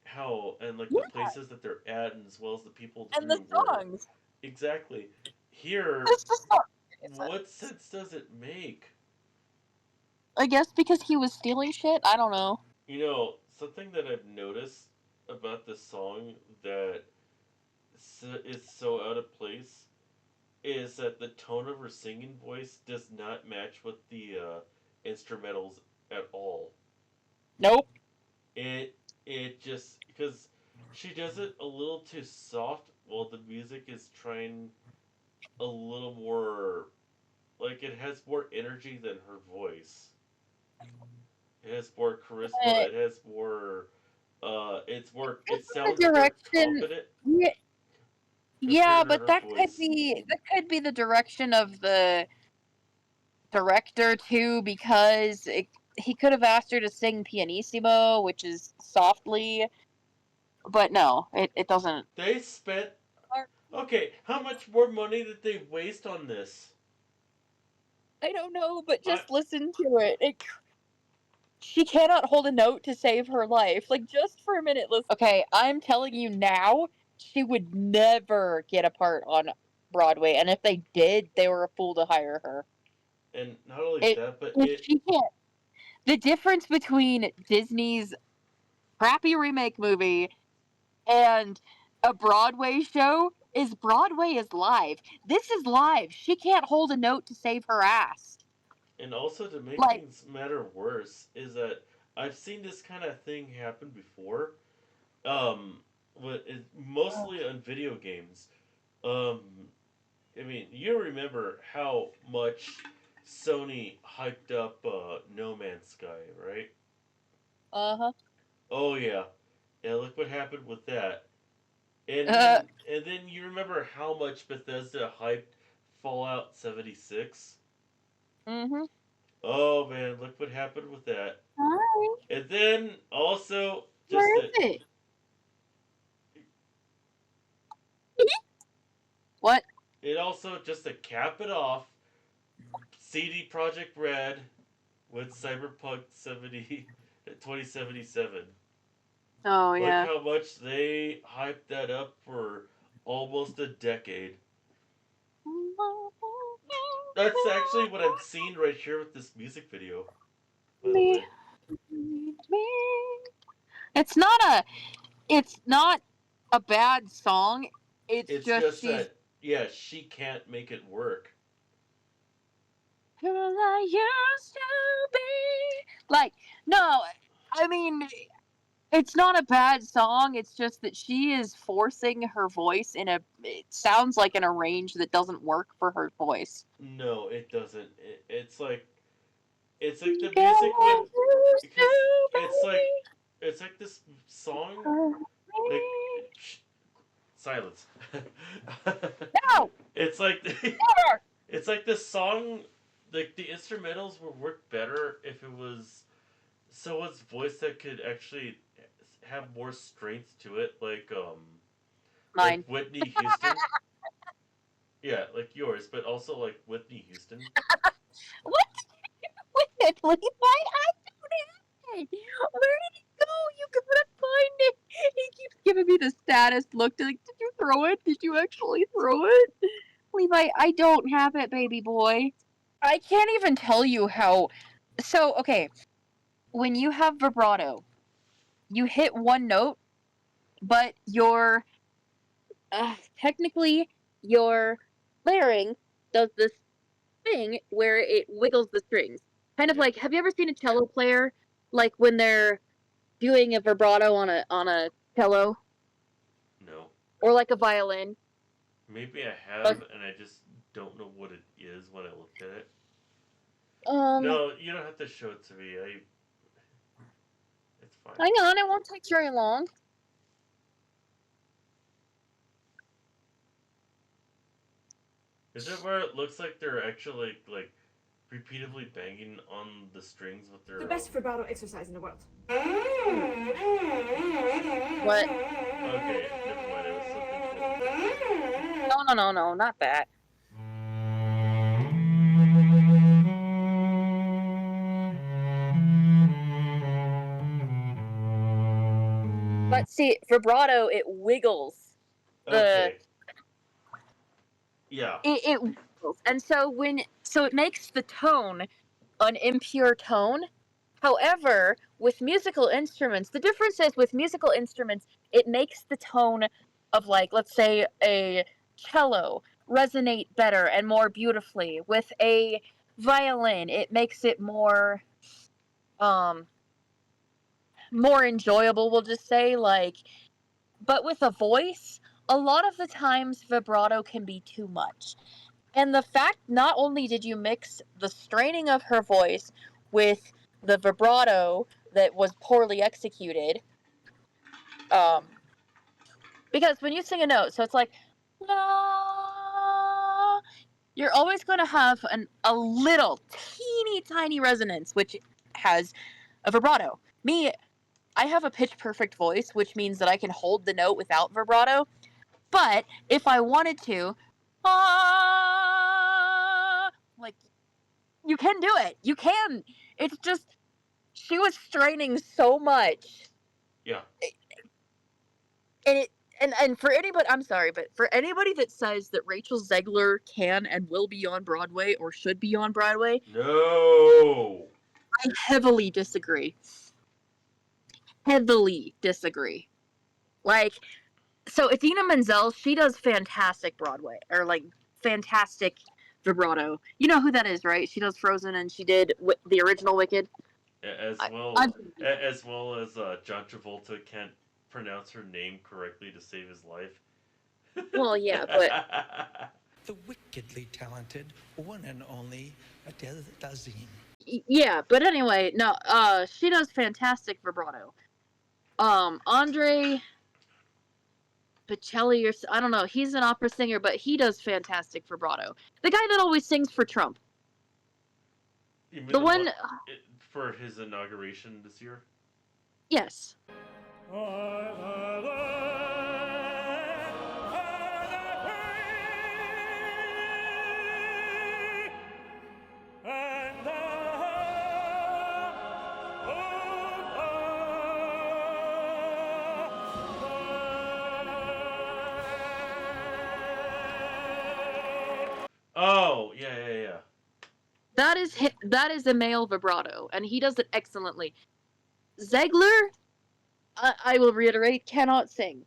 how and like the places that they're at and as well as the people And who the were songs. exactly here. It's just not What sense does it make? I guess because he was stealing shit? I don't know. You know, something that I've noticed about this song that is so out of place is that the tone of her singing voice does not match with the instrumentals at all. Nope. It just because she does it a little too soft while the music is trying a little more like it has more energy than her voice. It has more charisma. It has more. It sounds more confident. Yeah, to but her that voice. could be the direction of the director too, because he could have asked her to sing pianissimo, which is softly, but no, it doesn't. They spent. Okay, how much more money did they waste on this? I don't know, but just listen to it. She cannot hold a note to save her life. Like, just for a minute, listen. Okay, I'm telling you now, she would never get a part on Broadway, and if they did, they were a fool to hire her. And not only that, but She can't. The difference between Disney's crappy remake movie and a Broadway show is Broadway is live. This is live. She can't hold a note to save her ass. And also to make things matter worse is that I've seen this kind of thing happen before. Mostly on video games. I mean, you remember how much Sony hyped up No Man's Sky, right? Uh-huh. Oh yeah. Yeah, look what happened with that. And then you remember how much Bethesda hyped Fallout 76? Mm-hmm. Oh man, look what happened with that. Hi. And then also just Where is it? What? It also just to cap it off, CD Projekt Red with Cyberpunk 2077. Oh yeah. Look how much they hyped that up for almost a decade. That's actually what I'm seeing right here with this music video. It's not a bad song. It's just she's that she can't make it work. who I used to be. Like, no, I mean, it's not a bad song. It's just that she is forcing her voice it sounds like in a range that doesn't work for her voice. No, it doesn't. It's like the music would because it's like this song like silence. No. It's like it's like this song. Like the instrumentals would work better if it was someone's voice that could actually have more strength to it, like Mine. like Whitney Houston. Yeah, like yours, but also like Whitney Houston. What? Wait, Levi, I don't have it. Where did it go? You gotta find it. He keeps giving me the saddest look. Like, did you throw it? Did you actually throw it? Levi, I don't have it, baby boy. I can't even tell you how. So, okay. When you have vibrato, you hit one note, but technically your larynx does this thing where it wiggles the strings. Kind of like, have you ever seen a cello player, like when they're doing a vibrato on a cello? or like a violin. Maybe I have, and I just don't know what it is when I look at it. No, you don't have to show it to me. It's fine. Hang on, it won't take very long. Is it where it looks like they're actually like repeatedly banging on the strings with their? The best vibrato exercise in the world. What? Okay, never mind. It was something. No, not that. But see, vibrato, it wiggles. Okay. Yeah. It wiggles. And so it makes the tone an impure tone. However, with musical instruments, the difference is with musical instruments, it makes the tone of, like, let's say a cello resonate better and more beautifully. With a violin, it makes it more enjoyable, we'll just say, like. But with a voice, a lot of the times vibrato can be too much. And the fact, not only did you mix the straining of her voice with the vibrato that was poorly executed, because when you sing a note, so it's like, la, you're always going to have a little teeny tiny resonance, which has a vibrato. Me, I have a pitch perfect voice, which means that I can hold the note without vibrato. But if I wanted to, like, you can do it. You can. It's just, she was straining so much. Yeah. And for anybody, I'm sorry, but for anybody that says that Rachel Zegler can and will be on Broadway or should be on Broadway, no, I heavily disagree. Heavily disagree. Like, so Idina Menzel, she does fantastic Broadway, or like fantastic vibrato. You know who that is, right? She does Frozen, and she did the original Wicked. As well as John Travolta can't pronounce her name correctly to save his life. Well, yeah, but the wickedly talented one and only Adele Dazeem. Yeah, but anyway, no, she does fantastic vibrato. Andre Bocelli, or I don't know, he's an opera singer, but he does fantastic vibrato. The guy that always sings for Trump. The one for his inauguration this year? Yes. Oh, yeah. That is a male vibrato, and he does it excellently. Zegler, I will reiterate, cannot sing.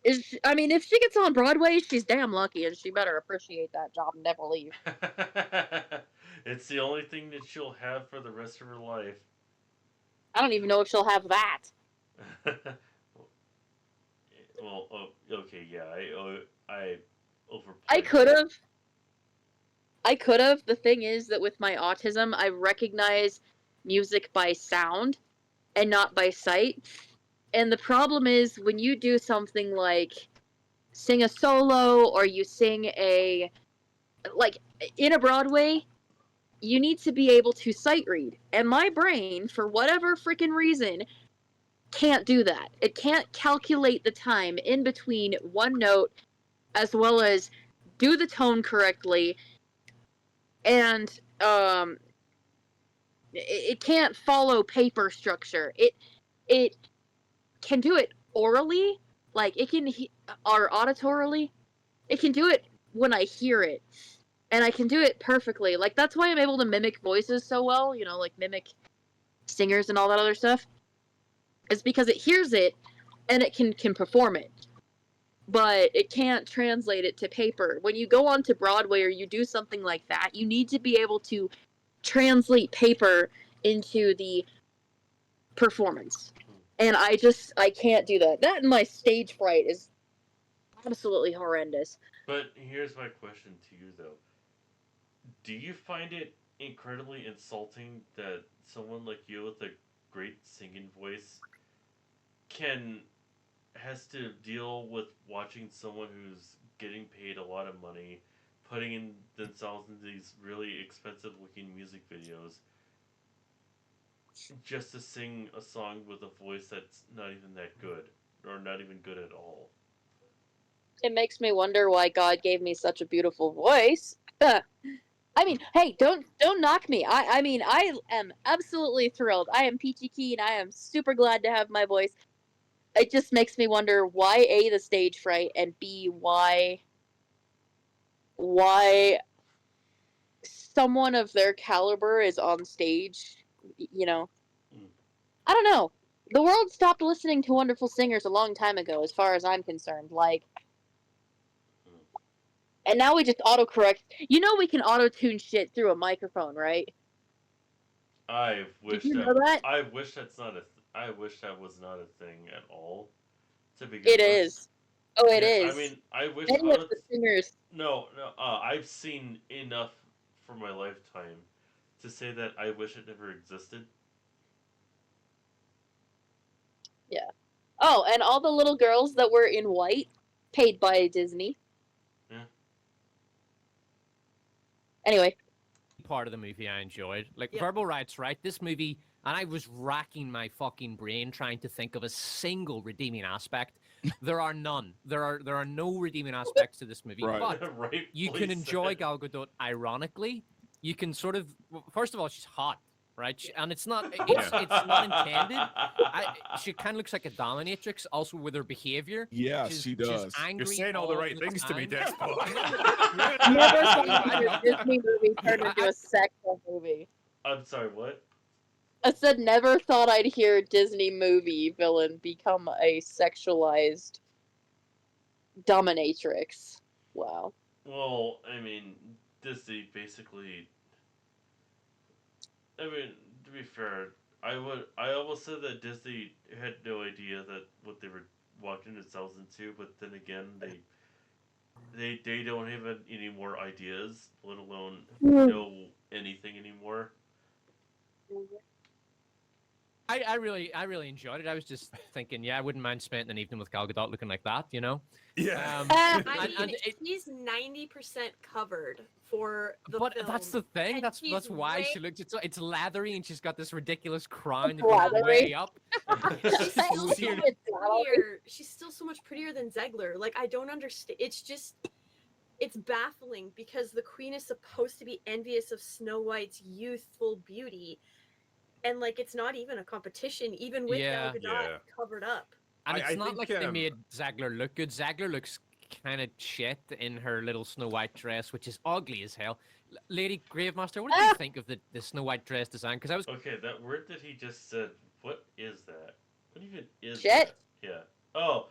If she gets on Broadway, she's damn lucky, and she better appreciate that job and never leave. It's the only thing that she'll have for the rest of her life. I don't even know if she'll have that. Well, okay, yeah, I could have. The thing is that with my autism, I recognize music by sound and not by sight. And the problem is when you do something like sing a solo or you sing in a Broadway, you need to be able to sight read. And my brain, for whatever freaking reason, can't do that. It can't calculate the time in between one note as well as do the tone correctly. And it can't follow paper structure. It can do it orally, like it can, or auditorily. It can do it when I hear it, and I can do it perfectly. Like that's why I'm able to mimic voices so well. You know, like mimic singers and all that other stuff. It's because it hears it, and it can perform it. But it can't translate it to paper. When you go on to Broadway or you do something like that, you need to be able to translate paper into the performance. And I can't do that. That and my stage fright is absolutely horrendous. But here's my question to you, though. Do you find it incredibly insulting that someone like you with a great singing voice has to deal with watching someone who's getting paid a lot of money, putting in themselves in these really expensive looking music videos, just to sing a song with a voice that's not even that good, or not even good at all? It makes me wonder why God gave me such a beautiful voice. I mean, hey, don't knock me. I mean, I am absolutely thrilled. I am peachy keen. I am super glad to have my voice. It just makes me wonder why A, the stage fright, and B, why someone of their caliber is on stage, you know. I don't know. The world stopped listening to wonderful singers a long time ago, as far as I'm concerned. Like, and now we just autocorrect. You know we can auto-tune shit through a microphone, right? I wish you know that? I wish that's not I wish that was not a thing at all. To begin It with. is. Oh, it Yeah, is. I mean, I wish Many of the singers. No. I've seen enough for my lifetime to say that I wish it never existed. Yeah. Oh, and all the little girls that were in white, paid by Disney. Yeah. Anyway. Part of the movie I enjoyed. Like, Verbal Rights, right? This movie, and I was racking my fucking brain trying to think of a single redeeming aspect. There are none. There are no redeeming aspects to this movie. Right. But Right, you please can enjoy say. Gal Gadot ironically. You can sort of, first of all, she's hot, right? And it's not not intended. She kind of looks like a dominatrix, also with her behavior. Yeah, She's- she she's does. angry You're saying all the all right things to me, time. Despo. Never saw a Disney movie turn into a sexual movie. I'm sorry, what? I said never thought I'd hear a Disney movie villain become a sexualized dominatrix. Wow. Well, I mean, Disney basically. I mean, to be fair, I almost said that Disney had no idea that what they were walking themselves into, but then again, they don't have any more ideas, let alone know anything anymore. I really enjoyed it. I was just thinking, yeah, I wouldn't mind spending an evening with Gal Gadot looking like that, you know? Yeah. I mean, she's 90% covered for the But film. that's the thing. and That's she's why way- she looks. It's leathery, and she's got this ridiculous crown that Leathery. goes way up. She's It's still so weird. much prettier. She's still so much prettier than Zegler. Like, I don't understand. It's baffling because the queen is supposed to be envious of Snow White's youthful beauty, and like it's not even a competition, even with Yeah. Gal Gadot Yeah. covered up. And I it's not think, like they made Zegler look good. Zegler looks kind of shit in her little Snow White dress, which is ugly as hell. Lady Gravemaster, what did you think of the Snow White dress design? Because I was Okay, that word that he just said, what is that? What even is Shit. that? Yeah. Oh,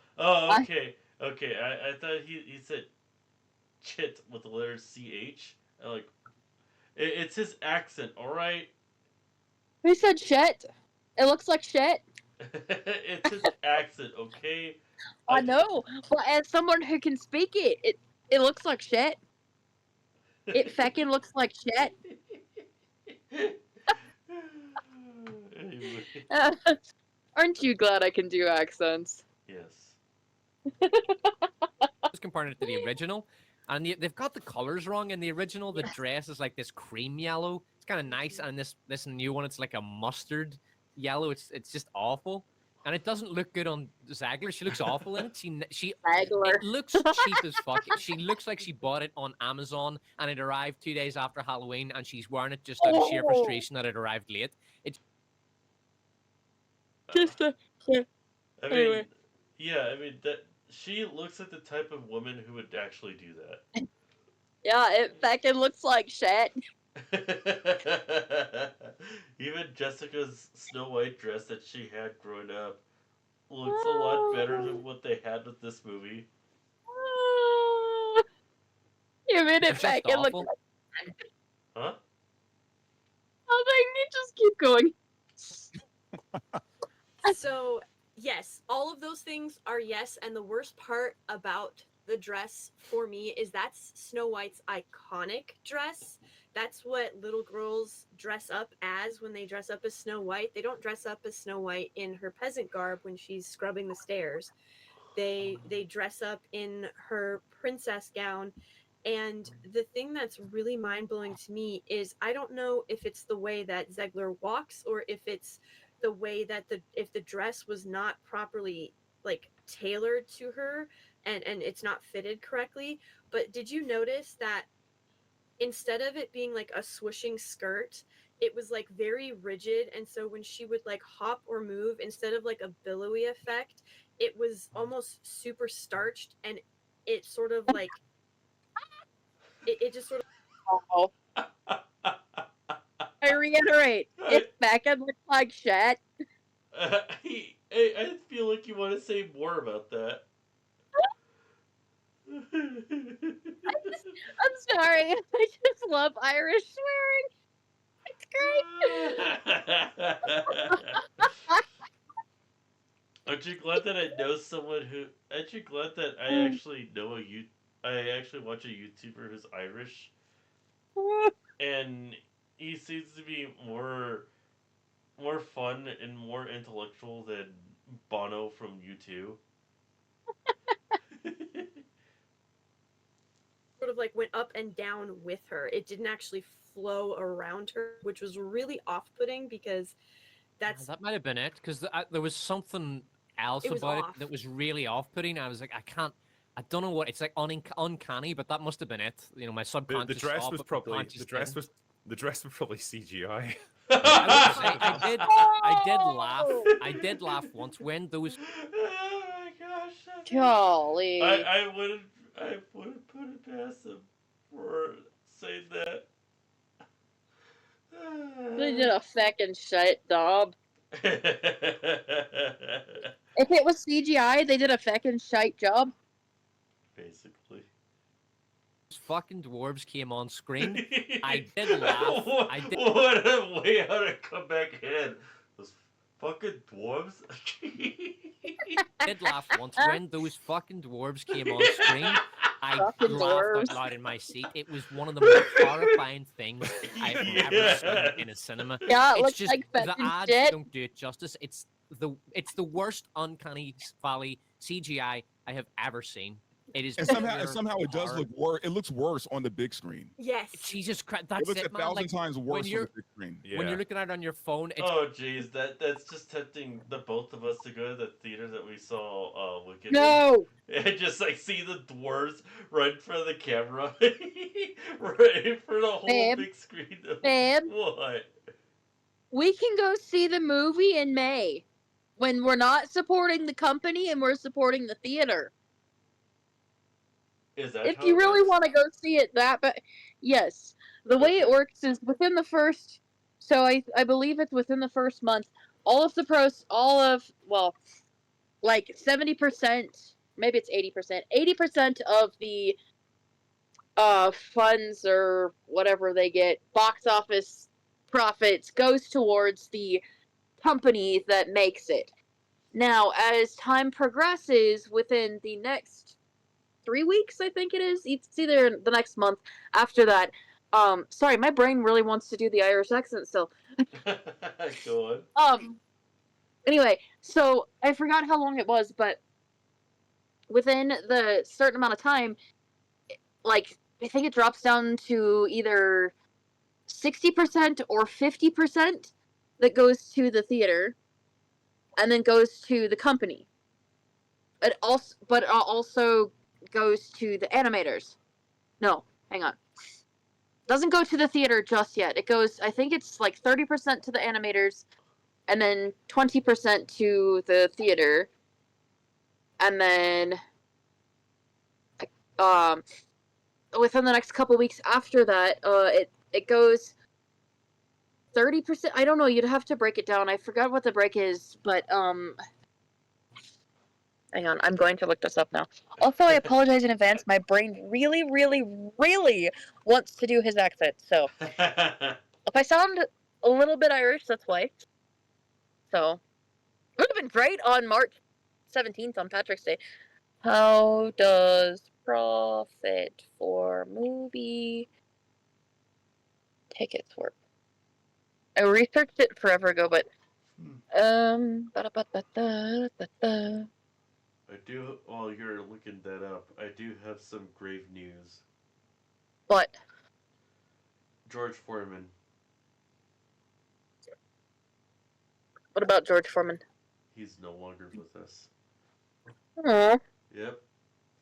okay. Okay, I thought he said chit with the letter CH. Like, it's his accent, alright? Who said shit? It looks like shit. It's his accent, okay? I know, but as someone who can speak it looks like shit. It feckin' looks like shit. Anyway, Aren't you glad I can do accents? yes. was comparing it to the original, and they've got the colors wrong. In the original, the dress is like this cream yellow. It's kind of nice, and this new one, it's like a mustard yellow. It's just awful, and it doesn't look good on Zegler. She looks awful in it. She Zegler. It looks cheap as fuck. She looks like she bought it on Amazon, and it arrived 2 days after Halloween, and she's wearing it just out of sheer frustration that it arrived late. It's Just I mean, Anyway. yeah, I mean that she looks like the type of woman who would actually do that. yeah, it feckin' looks like shit. Even Jessica's Snow White dress that she had growing up looks a lot better than what they had with this movie. You made it It's just feckin' look awful. like Huh? Oh, you just keep going. So yes, all of those things are yes, and the worst part about the dress for me is that's Snow White's iconic dress. That's what little girls dress up as when they dress up as Snow White. They don't dress up as Snow White in her peasant garb when she's scrubbing the stairs. They dress up in her princess gown. And the thing that's really mind-blowing to me is I don't know if it's the way that Zegler walks or if it's the way that if the dress was not properly like tailored to her and it's not fitted correctly. But did you notice that instead of it being like a swooshing skirt, it was like very rigid, and so when she would like hop or move, instead of like a billowy effect, it was almost super starched, and it sort of like it just sort of. I reiterate, it's Becca looks like shit. I feel like you want to say more about that. I'm sorry. I just love Irish swearing. It's great. Aren't you glad that I know someone who? Aren't you glad that I actually know I actually watch a YouTuber who's Irish, and he seems to be more fun and more intellectual than Bono from U2. Sort of like went up and down with her. It didn't actually flow around her, which was really off-putting because that might have been it, because there was something else It was about off. it that was really off-putting. I was like, I don't know what it's like, uncanny, but that must have been it. You know, my subconscious. The dress thought, was but probably conscious the dress didn't. was the dress was probably CGI. I did laugh once when those. Oh my gosh! Golly. I wouldn't put it past him for saying that. They did a fucking shit job. If it was CGI, they did a fucking shite job. Basically. Fucking dwarves came on screen. I did laugh. I did. What a way how to come back in. Those fucking dwarves. I did laugh once when those fucking dwarves came on screen. I Fucking laughed out dwarves. loud in my seat. It was one of the most horrifying things I've ever seen in a cinema. Yeah, it It's looks just like the fucking ads shit. don't do it justice. It's the worst uncanny valley CGI I have ever seen. It is. And somehow it does look worse. It looks worse on the big screen. Yes. Jesus Christ, It that's looks it, man. 1,000 Like, times when worse on you're the big screen. when you're looking at it on your phone, it's Oh jeez, that's just tempting the both of us to go to the theater that we saw Wicked. No! And just like see the dwarves right in front of the camera. Right in front of the whole Babe. big screen. Babe. What? We can go see the movie in May when we're not supporting the company and we're supporting the theater. Is that If how you it really works? want to go see it but yes. The way it works is within the first, so I believe it's within the first month, like 70%, maybe it's 80%, 80% of the funds or whatever they get, box office profits, goes towards the company that makes it. Now, as time progresses, within the next 3 weeks, I think it is, it's either the next month after that. Sorry, my brain really wants to do the Irish accent still. Go on. Anyway, so I forgot how long it was, but within the certain amount of time, like, I think it drops down to either 60% or 50% that goes to the theater, and then goes to the company. It also goes to the animators. No, hang on. Doesn't go to the theater just yet. It goes, I think it's like 30% to the animators, and then 20% to the theater, and then within the next couple weeks after that, it goes 30%. I don't know. You'd have to break it down. I forgot what the break is, but hang on. I'm going to look this up now. Also, I apologize in advance. My brain really, really, really wants to do his accent. So if I sound a little bit Irish, that's why. So would have been great on March 17th on Patrick's Day. How does profit for movie tickets work? I researched it forever ago, but I do. While you're looking that up, I do have some grave news. What? George Foreman. What about George Foreman? He's no longer with us. Aww. Yep.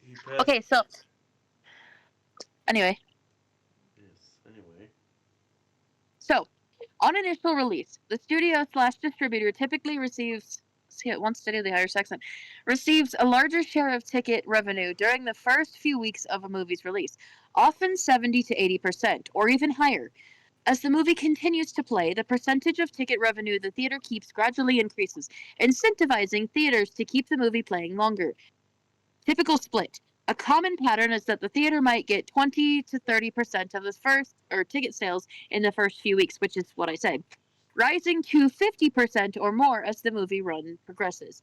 He passed. Okay, so anyway. Yes. Anyway. So, on initial release, the studio/distributor typically receives receives a larger share of ticket revenue during the first few weeks of a movie's release, often 70 to 80%, or even higher. As the movie continues to play, the percentage of ticket revenue the theater keeps gradually increases, incentivizing theaters to keep the movie playing longer. Typical split. A common pattern is that the theater might get 20 to 30% of the ticket sales in the first few weeks, which is what I said, rising to 50% or more as the movie run progresses.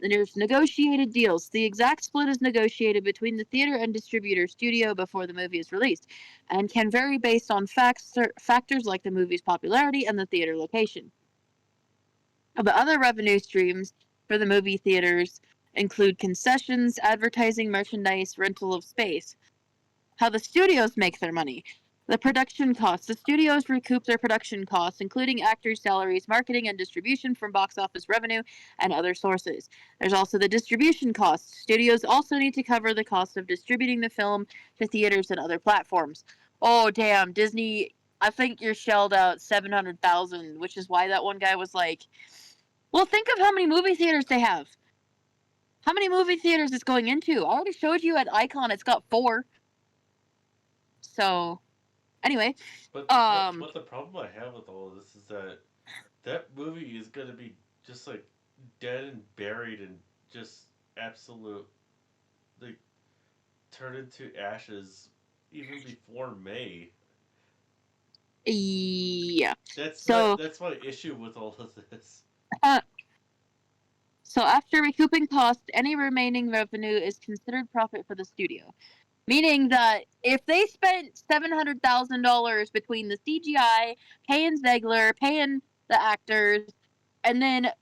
And there's negotiated deals. The exact split is negotiated between the theater and distributor studio before the movie is released, and can vary based on factors like the movie's popularity and the theater location. The other revenue streams for the movie theaters include concessions, advertising, merchandise, rental of space. How the studios make their money. The production costs. The studios recoup their production costs, including actors' salaries, marketing, and distribution from box office revenue and other sources. There's also the distribution costs. Studios also need to cover the cost of distributing the film to theaters and other platforms. Oh, damn, Disney, I think you're shelled out $700,000, which is why that one guy was like, well, think of how many movie theaters they have. How many movie theaters it's going into? I already showed you at Icon, it's got 4. So... Anyway, but the problem I have with all of this is that movie is gonna be just like dead and buried and just absolute like turned into ashes even before May. Yeah. That's my issue with all of this. So after recouping costs, any remaining revenue is considered profit for the studio. Meaning that if they spent $700,000 between the CGI, paying Zegler, paying the actors, and then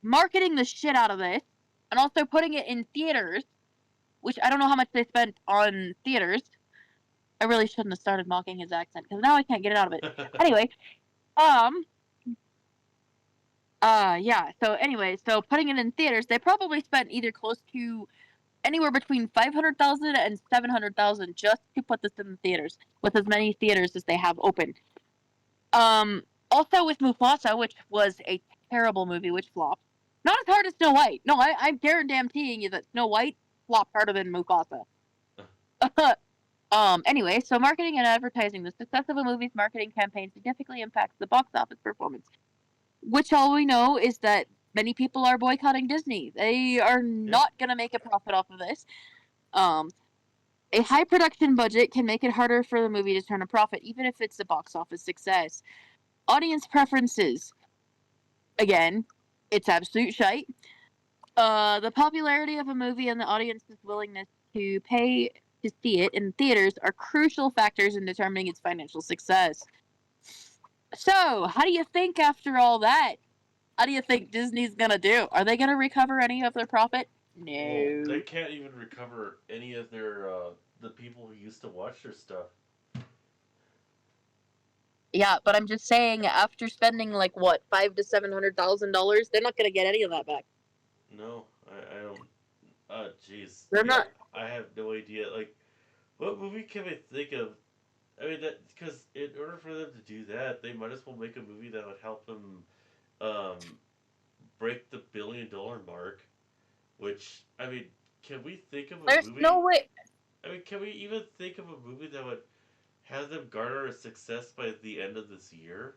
marketing the shit out of this, and also putting it in theaters, which I don't know how much they spent on theaters. I really shouldn't have started mocking his accent, because now I can't get it out of it. Anyway, so putting it in theaters, they probably spent either close to anywhere between $500,000 and $700,000 just to put this in the theaters, with as many theaters as they have open. Also with Mufasa, which was a terrible movie, which flopped. Not as hard as Snow White. No, I'm guaranteeing you that Snow White flopped harder than Mufasa. Anyway, so marketing and advertising. The success of a movie's marketing campaign significantly impacts the box office performance. Which all we know is that many people are boycotting Disney. They are not going to make a profit off of this. A high production budget can make it harder for the movie to turn a profit, even if it's a box office success. Audience preferences. Again, it's absolute shite. The popularity of a movie and the audience's willingness to pay to see it in theaters are crucial factors in determining its financial success. So, how do you think after all that? How do you think Disney's gonna do? Are they gonna recover any of their profit? No. Well, they can't even recover any of their the people who used to watch their stuff. Yeah, but I'm just saying, after spending like what, $500,000 to $700,000, they're not gonna get any of that back. No, I don't. Jeez. They're not. I have no idea. Like, what movie can I think of? I mean, that because in order for them to do that, they might as well make a movie that would help them break the $1 billion mark. Which, I mean, can we think of a movie? There's no way. I mean, can we even think of a movie that would have them garner a success by the end of this year?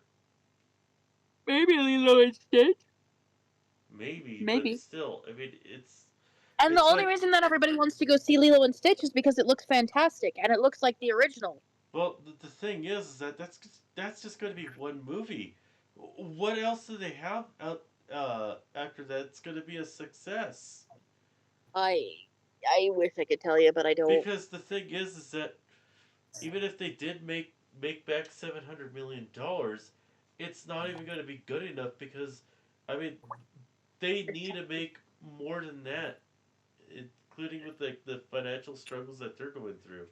Maybe Lilo and Stitch. Maybe. But still, I mean, it's. And the only reason that everybody wants to go see Lilo and Stitch is because it looks fantastic and it looks like the original. Well, the thing is that that's just going to be one movie. What else do they have out after that's going to be a success. I wish I could tell you, but I don't. Because the thing is that even if they did make back $700 million, it's not even going to be good enough because, I mean, they need to make more than that, including with like the financial struggles that they're going through.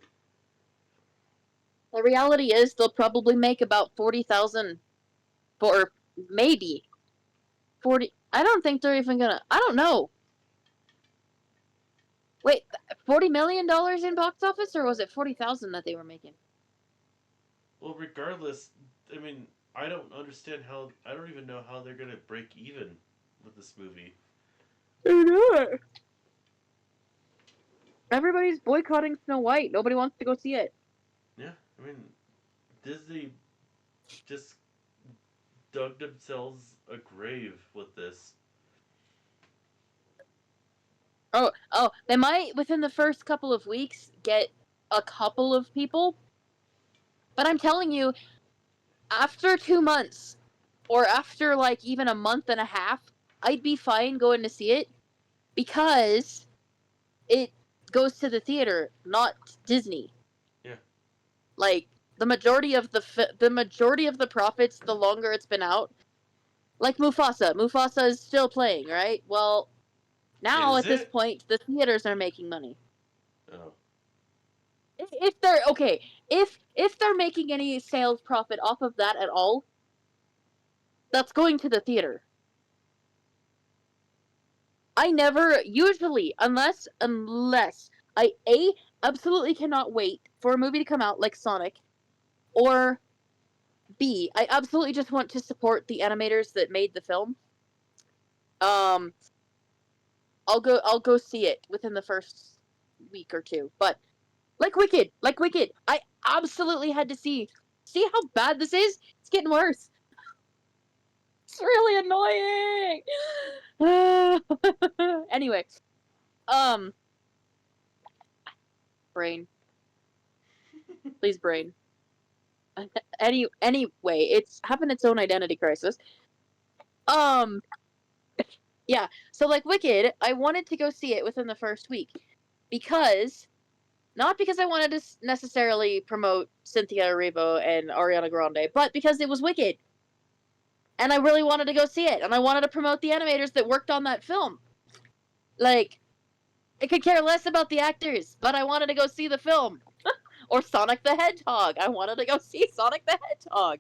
The reality is they'll probably make about 40,000 for maybe 40. I don't think they're even gonna. I don't know. Wait, $40 million in box office, or was it 40,000 that they were making? Well, regardless, I mean, I don't understand how. I don't even know how they're gonna break even with this movie. They're not. Everybody's boycotting Snow White. Nobody wants to go see it. Yeah, I mean, Disney just dug themselves a grave with this. Oh, they might within the first couple of weeks get a couple of people. But I'm telling you, after 2 months, or after like even a month and a half, I'd be fine going to see it because it goes to the theater, not Disney. Yeah. Like the majority of the profits, the longer it's been out. Like Mufasa. Mufasa is still playing, right? Well, now Is at this it? point, the theaters are making money. Oh. If they're okay, if they're making any sales profit off of that at all, that's going to the theater. I never usually, unless I absolutely cannot wait for a movie to come out like Sonic, or B, I absolutely just want to support the animators that made the film. I'll go see it within the first week or two. But like Wicked, I absolutely had to see how bad this is. It's getting worse. It's really annoying. Anyway, brain. Please, brain. Anyway, it's having its own identity crisis. Yeah, so like Wicked, I wanted to go see it within the first week because not because I wanted to necessarily promote Cynthia Erivo and Ariana Grande, but because it was Wicked. And I really wanted to go see it, and I wanted to promote the animators that worked on that film. Like, I could care less about the actors, but I wanted to go see the film. Or Sonic the Hedgehog. I wanted to go see Sonic the Hedgehog.